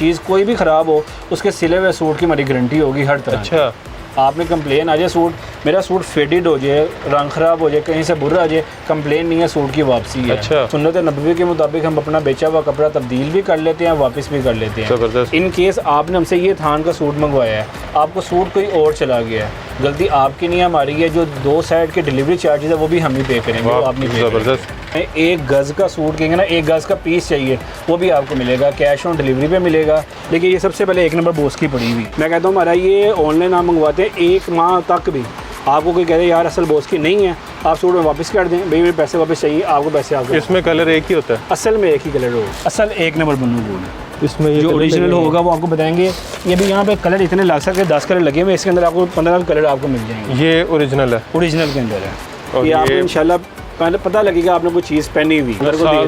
चीज़ कोई भी ख़राब हो, उसके सिले हुए सूट की हमारी गारंटी होगी हर तरह। अच्छा, आपने कंप्लेन आ जाए, सूट मेरा सूट फेडेड हो जाए, रंग ख़राब हो जाए, कहीं से बुरा आ जाए, कंप्लेन नहीं है, सूट की वापसी है। अच्छा। सुन्नत नबवी के मुताबिक हम अपना बेचा हुआ कपड़ा तब्दील भी कर लेते हैं, वापस भी कर लेते हैं। ज़बरदस्त। इन केस आपने हमसे ये थान का सूट मंगवाया है, आपको सूट कोई और चला गया है, गलती आपकी नहीं है, हमारी है। जो 2 साइड के डिलीवरी चार्जेस है वो भी हम ही पे करेंगे, वो आप नहीं पे करेंगे। ज़बरदस्त। 1 गज़ का सूट कहेंगे ना, 1 गज़ का पीस चाहिए, वो भी आपको मिलेगा, कैश ऑन डिलीवरी पे मिलेगा। लेकिन ये सबसे पहले 1 नंबर बोस की पड़ी हुई। मैं कहता हूँ हमारा ये ऑनलाइन आप मंगवाते हैं 1 माह तक भी आपको कोई कह दे यार असल बोस की नहीं है, आप सूट में वापस कर दें, भाई मेरे पैसे वापस चाहिए, आपको पैसे आपके। इसमें कलर एक ही होता है? असल में एक ही कलर होगा, असल 1 नंबर बनू बोल। इसमें ये जो ओरिजिनल होगा वो आपको बताएंगे। ये भी यहाँ पे कलर इतने लग सकते हैं, 10 कलर लगे हुए, इसके अंदर आपको 15 कलर आपको मिल जाएंगे। ये ओरिजिनल है? ओरिजिनल के अंदर है। और ये आपको इंशाल्लाह पहले पता लगेगा आपने कोई चीज़ पहनी हुई।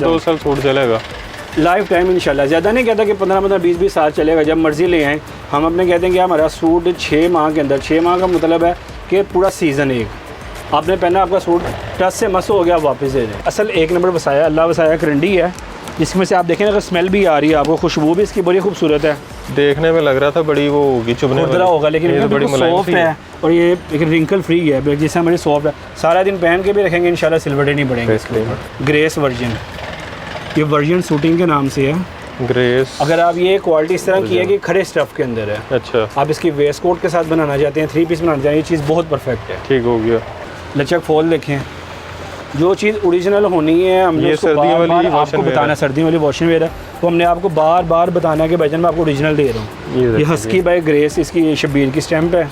2 साल सूट चलेगा लाइफ टाइम इंशाल्लाह। ज़्यादा नहीं कहता कि 15 20 साल चलेगा, जब मर्ज़ी ले आएँ। हम अपने कहते हैं कि हमारा सूट 6 माह के अंदर, 6 माह का मतलब है कि पूरा सीज़न एक आपने पहना, आपका सूट टच से मस हो गया, वापस दे दें। असल 1 नंबर वसाया, अल्लाह वसाया करंडी है, जिसमें से आप देखें अगर स्मेल भी आ रही है आपको, खुशबू भी इसकी बड़ी खूबसूरत है। देखने में लग रहा था बड़ी वो होगी, चुभने वाली होगा, लेकिन ये बड़ी सॉफ्ट है और ये एक रिंकल फ्री है, जैसे हमारी सॉफ्ट है। सारा दिन पहन के भी रखेंगे इंशाल्लाह, सिल्वर डे नहीं पड़ेंगे इसके ऊपर। ग्रेस वर्जन, ये वर्जन शूटिंग के नाम से है, ग्रेस। अगर आप ये क्वालिटी इस तरह की है कि खड़े स्टफ़ के अंदर है। अच्छा। आप इसकी वेस्ट कोट के साथ बनाना चाहते हैं, 3 पीस बनाना चाहते हैं, ये चीज़ बहुत परफेक्ट है। ठीक हो गया। लचक फॉल देखें, जो चीज़ ओरिजिनल होनी है हमने ये सर्दियों वाली आपको बताना, सर्दियों वाली वॉशिंग वेयर है, तो हमने आपको बार बार बताना है कि भाईजान मैं आपको ओरिजिनल दे रहा हूँ। ये हस्की बाय ग्रेस, इसकी शब्बीर की स्टैंप है।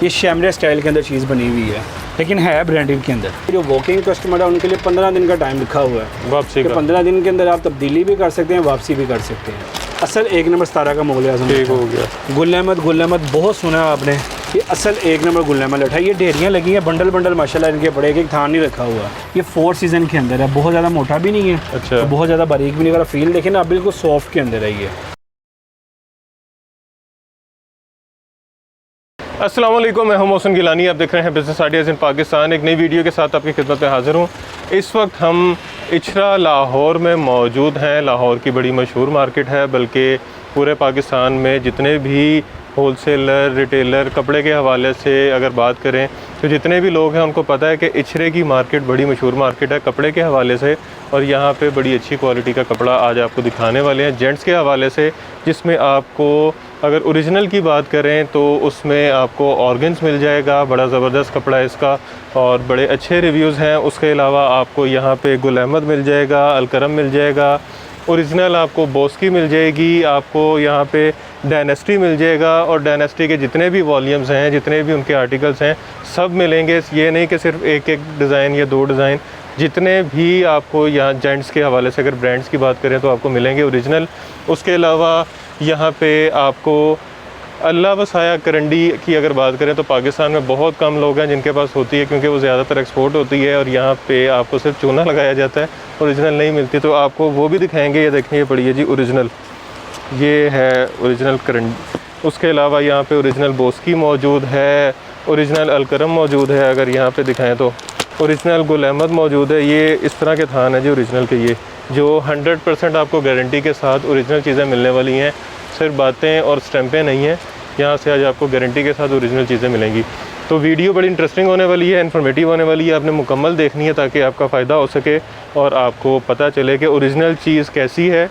ये शैमरे स्टाइल के अंदर चीज़ बनी हुई है, लेकिन है ब्रांडेड के अंदर। जो वॉकिंग कस्टमर है उनके लिए 15 दिन का टाइम लिखा हुआ है वापसी का। 15 दिन के अंदर आप तब्दीली भी कर सकते हैं, वापसी भी कर सकते हैं। असल 1 नंबर 17 का मुग़ल आज़म। ठीक हो गया। गुल अहमद बहुत सुना है आपने, ये असल 1 नंबर गुल अहमद है। ये ढेरियाँ लगी हैं, बंडल बंडल माशाल्लाह इनके बड़े, एक थान नहीं रखा हुआ। ये 4 सीज़न के अंदर है, बहुत ज़्यादा मोटा भी नहीं है। अच्छा। तो बहुत ज़्यादा बारीक भी नहीं। अगर फील देखें ना आप, बिल्कुल सॉफ्ट के अंदर है ये। अस्सलाम वालेकुम, मैं हूं मोहसिन गिलानी, आप देख रहे हैं बिज़नेस आइडियाज़ इन पाकिस्तान। एक नई वीडियो के साथ आपकी खिदमत में हाज़िर हूं। इस वक्त हम इचरा लाहौर में मौजूद हैं। लाहौर की बड़ी मशहूर मार्केट है, बल्कि पूरे पाकिस्तान में जितने भी होलसेलर, रिटेलर कपड़े के हवाले से अगर बात करें तो जितने भी लोग हैं उनको पता है कि इचरे की मार्केट बड़ी मशहूर मार्केट है कपड़े के हवाले से। और यहाँ पे बड़ी अच्छी क्वालिटी का कपड़ा आज आपको दिखाने वाले हैं जेंट्स के हवाले से, जिसमें आपको अगर ओरिजिनल की बात करें तो उसमें आपको ऑर्गन्स मिल जाएगा। बड़ा ज़बरदस्त कपड़ा है इसका और बड़े अच्छे रिव्यूज़ हैं। उसके अलावा आपको यहाँ पे गुल अहमद मिल जाएगा, अलकरम मिल जाएगा, ओरिजिनल आपको बोस्की मिल जाएगी, आपको यहाँ पे डायनेस्टी मिल जाएगा। और डायनेस्टी के जितने भी वॉल्यूम्स हैं, जितने भी उनके आर्टिकल्स हैं, सब मिलेंगे। ये नहीं कि सिर्फ एक डिज़ाइन या 2 डिज़ाइन, जितने भी आपको यहाँ जेंट्स के हवाले से अगर ब्रांड्स की बात करें तो आपको मिलेंगे ओरिजिनल। उसके अलावा यहाँ पे आपको अल्लाह वसाया करंडी की अगर बात करें तो पाकिस्तान में बहुत कम लोग हैं जिनके पास होती है, क्योंकि वो ज़्यादातर एक्सपोर्ट होती है और यहाँ पे आपको सिर्फ चूना लगाया जाता है, ओरिजिनल नहीं मिलती। तो आपको वो भी दिखाएंगे। ये देखें, ये पड़ी है जी ओरिजिनल, ये है ओरिजिनल करंडी। उसके अलावा यहाँ पे ओरिजिनल बोस्की मौजूद है, ओरिजिनल अलकरम मौजूद है। अगर यहाँ पे दिखाएँ तो ओरिजिनल गुल अहमद मौजूद है। ये इस तरह के थान है जी ओरिजिनल के, ये जो 100% आपको गारंटी के साथ ओरिजिनल चीज़ें मिलने वाली हैं, सिर्फ बातें और स्टैंपें नहीं हैं। यहाँ से आज आपको गारंटी के साथ ओरिजिनल चीज़ें मिलेंगी। तो वीडियो बड़ी इंटरेस्टिंग होने वाली है, इन्फॉर्मेटिव होने वाली है। आपने मुकम्मल देखनी है ताकि आपका फ़ायदा हो सके और आपको पता चले कि ओरिजिनल चीज़ कैसी है।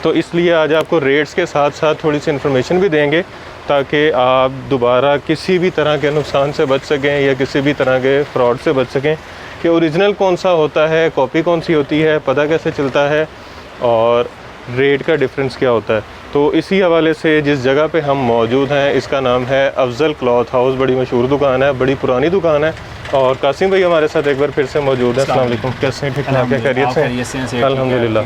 तो इसलिए आज आपको रेट्स के साथ साथ थोड़ी सी इन्फॉर्मेशन भी देंगे ताकि आप दोबारा किसी भी तरह के नुकसान से बच सकें या किसी भी तरह के फ्रॉड से बच सकें कि ओरिजिनल कौन सा होता है, कॉपी कौन सी होती है, पता कैसे चलता है और रेट का डिफरेंस क्या होता है। तो इसी हवाले से जिस जगह पे हम मौजूद हैं इसका नाम है अफजल क्लॉथ हाउस। बड़ी मशहूर दुकान है, बड़ी पुरानी दुकान है। और कासिम भाई हमारे साथ एक बार फिर से मौजूद है। अस्सलाम वालेकुम, कैसे हैं? ठीक ठाक, क्या खैरियत से? अल्हम्दुलिल्लाह।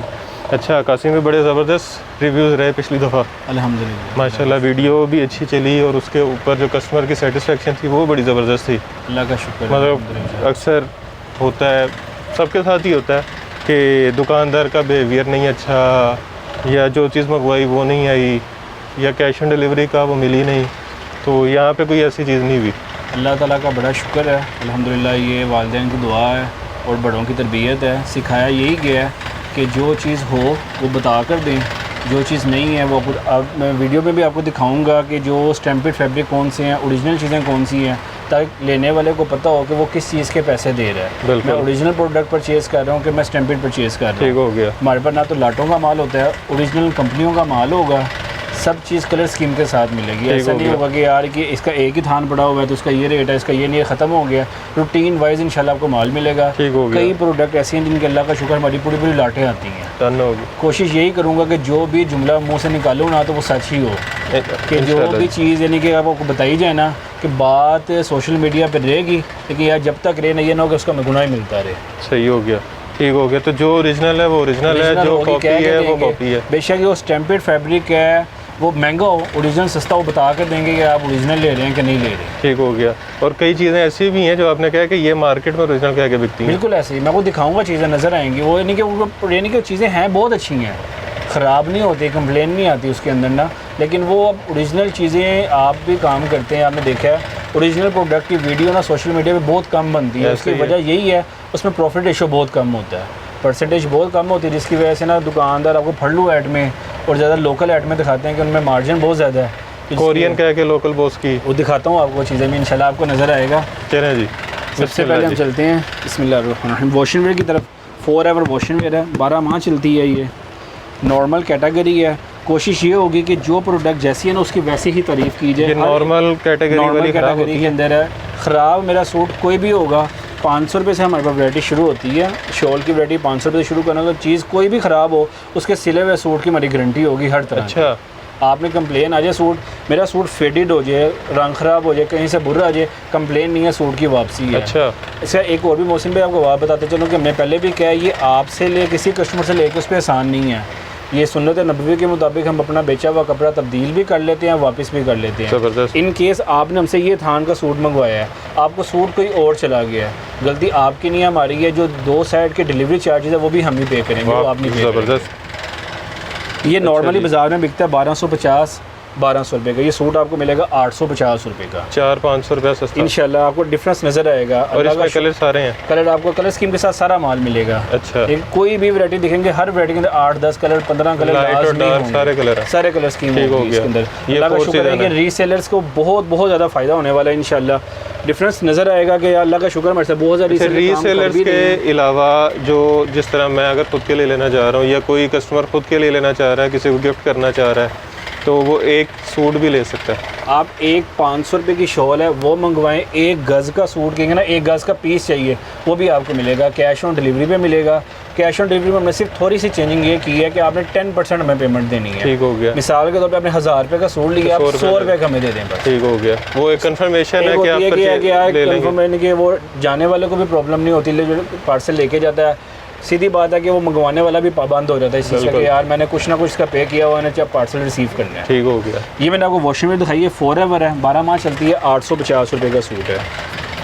अच्छा, कासिम भाई बड़े ज़बरदस्त रिव्यूज़ रहे पिछली दफ़ा, अल्हम्दुलिल्लाह माशाल्लाह। वीडियो भी अच्छी चली और उसके ऊपर जो कस्टमर की सेटिस्फेक्शन थी वो बड़ी ज़बरदस्त थी। अल्लाह का शुक्र। मतलब अक्सर होता है, सबके साथ ही होता है कि दुकानदार का बिहेवियर नहीं अच्छा, या जो चीज़ मंगवाई वो नहीं आई, या कैश ऑन डिलीवरी का वो मिली नहीं। तो यहाँ पे कोई ऐसी चीज़ नहीं हुई। अल्लाह ताला का बड़ा शुक्र है अल्हम्दुलिल्लाह। ये वालिदैन की दुआ है और बड़ों की तरबियत है। सिखाया यही गया है कि जो चीज़ हो वो बता कर दें जो चीज़ नहीं है वो अब मैं वीडियो में भी आपको दिखाऊंगा कि जो स्टैम्पेड फैब्रिक कौन से हैं, ओरिजिनल चीज़ें कौन सी हैं, ताकि लेने वाले को पता हो कि वो किस चीज़ के पैसे दे रहा है। मैं ओरिजिनल प्रोडक्ट परचेज़ कर रहा हूँ कि मैं स्टैम्पेड परचेज़ कर रहा हूँ। ठीक हो गया। हमारे पास ना तो लाटों का माल होता है, ओरिजिनल कंपनियों का माल होगा, सब चीज़ कलर स्कीम के साथ मिलेगी। ऐसा नहीं होगा कि यार कि इसका एक ही थान पड़ा हुआ है तो उसका ये रेट है, इसका ये नहीं है, ख़त्म हो गया। रूटीन वाइज इंशाल्लाह आपको माल मिलेगा। कई प्रोडक्ट ऐसे हैं जिनके अल्लाह का शुक्र हमारी पूरी पूरी लाटें आती हैं। डन होगी। कोशिश यही करूँगा कि जो भी जुमला मुँह से निकालूँ ना तो वो सच ही हो, कि जो भी चीज़ यानी कि आपको बताई जाए ना कि बात सोशल मीडिया पर रहेगी, लेकिन यार जब तक रहे ना ये ना हो कि उसका गुनाह ही मिलता रहे। सही हो गया, ठीक हो गया। तो जो ओरिजिनल है वो ओरिजिनल है, जो कॉपी है वो कॉपी है। बेशक वो स्टैम्पेड फैब्रिक है, वो महंगा हो, ओरिजिनल सस्ता वो बता कर देंगे कि आप ओरिजिनल ले रहे हैं कि नहीं ले रहे। ठीक हो गया। और कई चीज़ें ऐसी भी हैं जो आपने कहा कि ये मार्केट में ओरिजिनल कह के बिकती हैं। बिल्कुल ऐसे ही मैं आपको दिखाऊंगा, चीज़ें नज़र आएंगी। वो यानी कि चीज़ें हैं बहुत अच्छी हैं, ख़राब नहीं होती, कंप्लेन नहीं आती उसके अंदर ना। लेकिन वो अब ओरिजिनल चीज़ें आप भी काम करते हैं, आपने देखा है ओरिजिनल प्रोडक्ट की वीडियो ना सोशल मीडिया पे बहुत कम बनती है। उसकी वजह यही है, उसमें प्रॉफिट रेशो बहुत कम होता है, परसेंटेज बहुत कम होती है, जिसकी वजह से ना दुकानदार आपको फड़लू ऐड में और ज़्यादा लोकल ऐड में दिखाते हैं कि उनमें मार्जिन बहुत ज़्यादा है। कोरियन कह के लोकल बॉस की वो दिखाता हूँ आपको चीज़ें में, इंशाल्लाह आपको नज़र आएगा। चलें जी, सबसे पहले हम चलते हैं बिस्मिल्लाह वॉशिंग वेयर की तरफ। 4 एवर वॉशिंग वेयर है, 12 माह चलती है, ये नॉर्मल कैटेगरी है। कोशिश ये होगी कि जो प्रोडक्ट जैसी है ना उसकी वैसी ही तारीफ़ की जाए। नॉर्मल कैटेगरी के अंदर है। ख़राब मेरा सूट कोई भी होगा 500 रुपये से हमारे पास वैरायटी शुरू होती है। शॉल की वैरायटी 500 रुपये से शुरू करना, तो चीज़ कोई भी ख़राब हो उसके सिले हुए सूट की हमारी गारंटी होगी हर तरह। अच्छा, आपने कंप्लेन आ जाए सूट, मेरा सूट फेडेड हो जाए, रंग ख़राब हो जाए, कहीं से बुरा आ जाए, कंप्लेन नहीं है, सूट की वापसी है। अच्छा, इसका एक और भी मौसम पे आपको बात बताते चलो कि मैं पहले भी क्या है, ये आपसे ले किसी कस्टमर से लेके उस पर आसान नहीं है। ये सुन्नत नबवी के मुताबिक हम अपना बेचा हुआ कपड़ा तब्दील भी कर लेते हैं, वापस भी कर लेते हैं। ज़बरदस्त। इन केस आपने हमसे ये थान का सूट मंगवाया है, आपको सूट कोई और चला गया है, गलती आपकी नहीं है, हमारी है। जो 2 साइड के डिलीवरी चार्जेस है वो भी हम ही पे करेंगे, वो आप नहीं पे करेंगे। ज़बरदस्त। ये नॉर्मली बाज़ार में बिकता है 1250-1200 रुपये का, ये सूट आपको मिलेगा 850 रुपये का, 400-500 रुपये सस्ता। इंशाल्लाह आपको डिफरेंस नज़र आएगा। और इसमें कलर सारे हैं, कलर आपको कलर स्कीम के साथ सारा माल मिलेगा। अच्छा, कोई भी वैरायटी दिखेंगे, हर वैरायटी के अंदर 8-10 कलर, 15 कलर, सारे कलर हैं, सारे कलर स्कीम होगी इसके अंदर। अल्लाह का शुक्र है कि रीसेलर्स को बहुत ज़्यादा फ़ायदा होने वाला है इंशाल्लाह। डिफरेंस नज़र आएगा कि अल्लाह का शुक्र मेरे से बहुत ज़्यादा रीसेलर्स के अलावा जो जिस तरह मैं अगर खुद के लिए लेना चाह रहा हूँ या कोई कस्टमर खुद के लिए लेना चाह रहा है, किसी को गिफ्ट करना चाह रहा है, तो वो एक सूट भी ले सकता है। आप एक 500 रुपये की शॉल है वो मंगवाएं, 1 गज़ का सूट कहेंगे ना, 1 गज़ का पीस चाहिए, वो भी आपको मिलेगा, कैश ऑन डिलीवरी पे मिलेगा। कैश ऑन डिलीवरी में हमने सिर्फ थोड़ी सी चेंजिंग ये की है कि आपने 10% हमें पेमेंट देनी है। ठीक हो गया। मिसाल के तौर पे आपने 1000 रुपये का सूट लिया, आप 100 रुपये का हमें दे दें बस। ठीक हो गया। वो एक कंफर्मेशन है कि आप कंफर्मेशन कि वो जाने वाले को भी प्रॉब्लम नहीं होती, जो पार्सल लेके जाता है। सीधी बात है कि वो मंगवाने वाला भी पाबंद हो जाता है इस चीज़ का कि यार मैंने कुछ ना कुछ इसका पे किया हुआ है, जब पार्सल रिसीव करना है। ठीक हो गया। ये मैंने आपको वॉशिंग में दिखाई है, 4 एवर है, 12 माह चलती है, 850 रुपये का सूट है।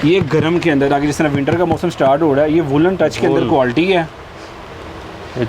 ये गर्म के अंदर आगे जिस तरह विंटर का मौसम स्टार्ट हो रहा है, ये वुलन टच के अंदर क्वालिटी है।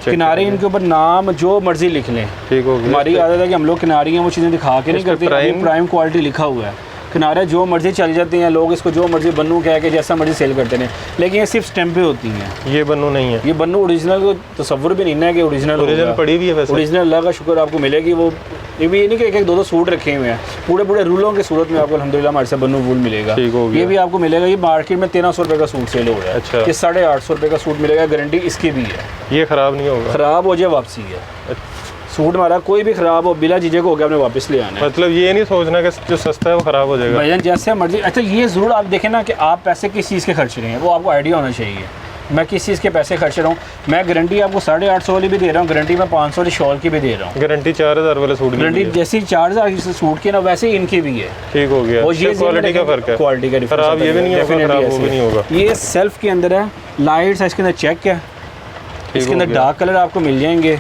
किनारे इनके ऊपर नाम जो मर्जी लिख लें। ठीक हो गया। हमारी आदत है कि हम लोग किनारे हैं वो चीज़ें दिखा के नहीं करते, प्राइम क्वालिटी लिखा हुआ है। किनारे जो मर्जी चल जाते हैं लोग, इसको जो मर्जी बन्नू कह के जैसा मर्जी सेल करते हैं, लेकिन ये सिर्फ स्टैम्प पे होती हैं। ये बन्नू नहीं है, ये बन्नू ओरिजिनल को तस्वुर भी नहीं है कि ओरिजिनल पड़ी हुई है। वैसे ओरिजिनल अल्लाह का शुक्र आपको मिलेगी। वो ये भी नहीं कि एक 2 सूट रखे हुए हैं, पूरे रूलों की सूरत में आपको अल्हम्दुलिल्लाह हमारे से बन्नू वूल मिलेगा। ये भी आपको मिलेगा। ये मार्केट में 1300 रुपये का सूट सेल हो रहा है। अच्छा। ये 850 रुपये का सूट मिलेगा, गारंटी इसकी भी है, ये ख़राब नहीं होगा। ख़राब हो जाए वापसी है। सूट हमारा कोई भी ख़राब हो बिला झिझक हो गया आपने वापस ले आना है। मतलब ये नहीं सोचना कि जो सस्ता है वो ख़राब हो जाएगा। भाईजान जैसे मर्जी। अच्छा ये ज़रूर आप देखें ना कि आप पैसे किस चीज़ के खर्च रहे हैं, वो आपको आइडिया होना चाहिए। मैं किस चीज़ के पैसे खर्च रहा हूँ। मैं गारंटी आपको 850 वाली भी दे रहा हूँ, गारंटी मैं 500 वाली शॉल की भी दे रहा हूँ, गारंटी 4000 वाले सूट की, गारंटी जैसी 4000 की सूट की ना वैसे इनकी भी है। ठीक हो गया। और ये क्वालिटी का फ़र्क है, क्वालिटी का खराब ये भी नहीं होगा, खराब वो भी नहीं होगा। ये सेल्फ के अंदर है, लाइट्स है, इसके अंदर चेक है, इसके अंदर डार्क कलर आपको मिल जाएंगे।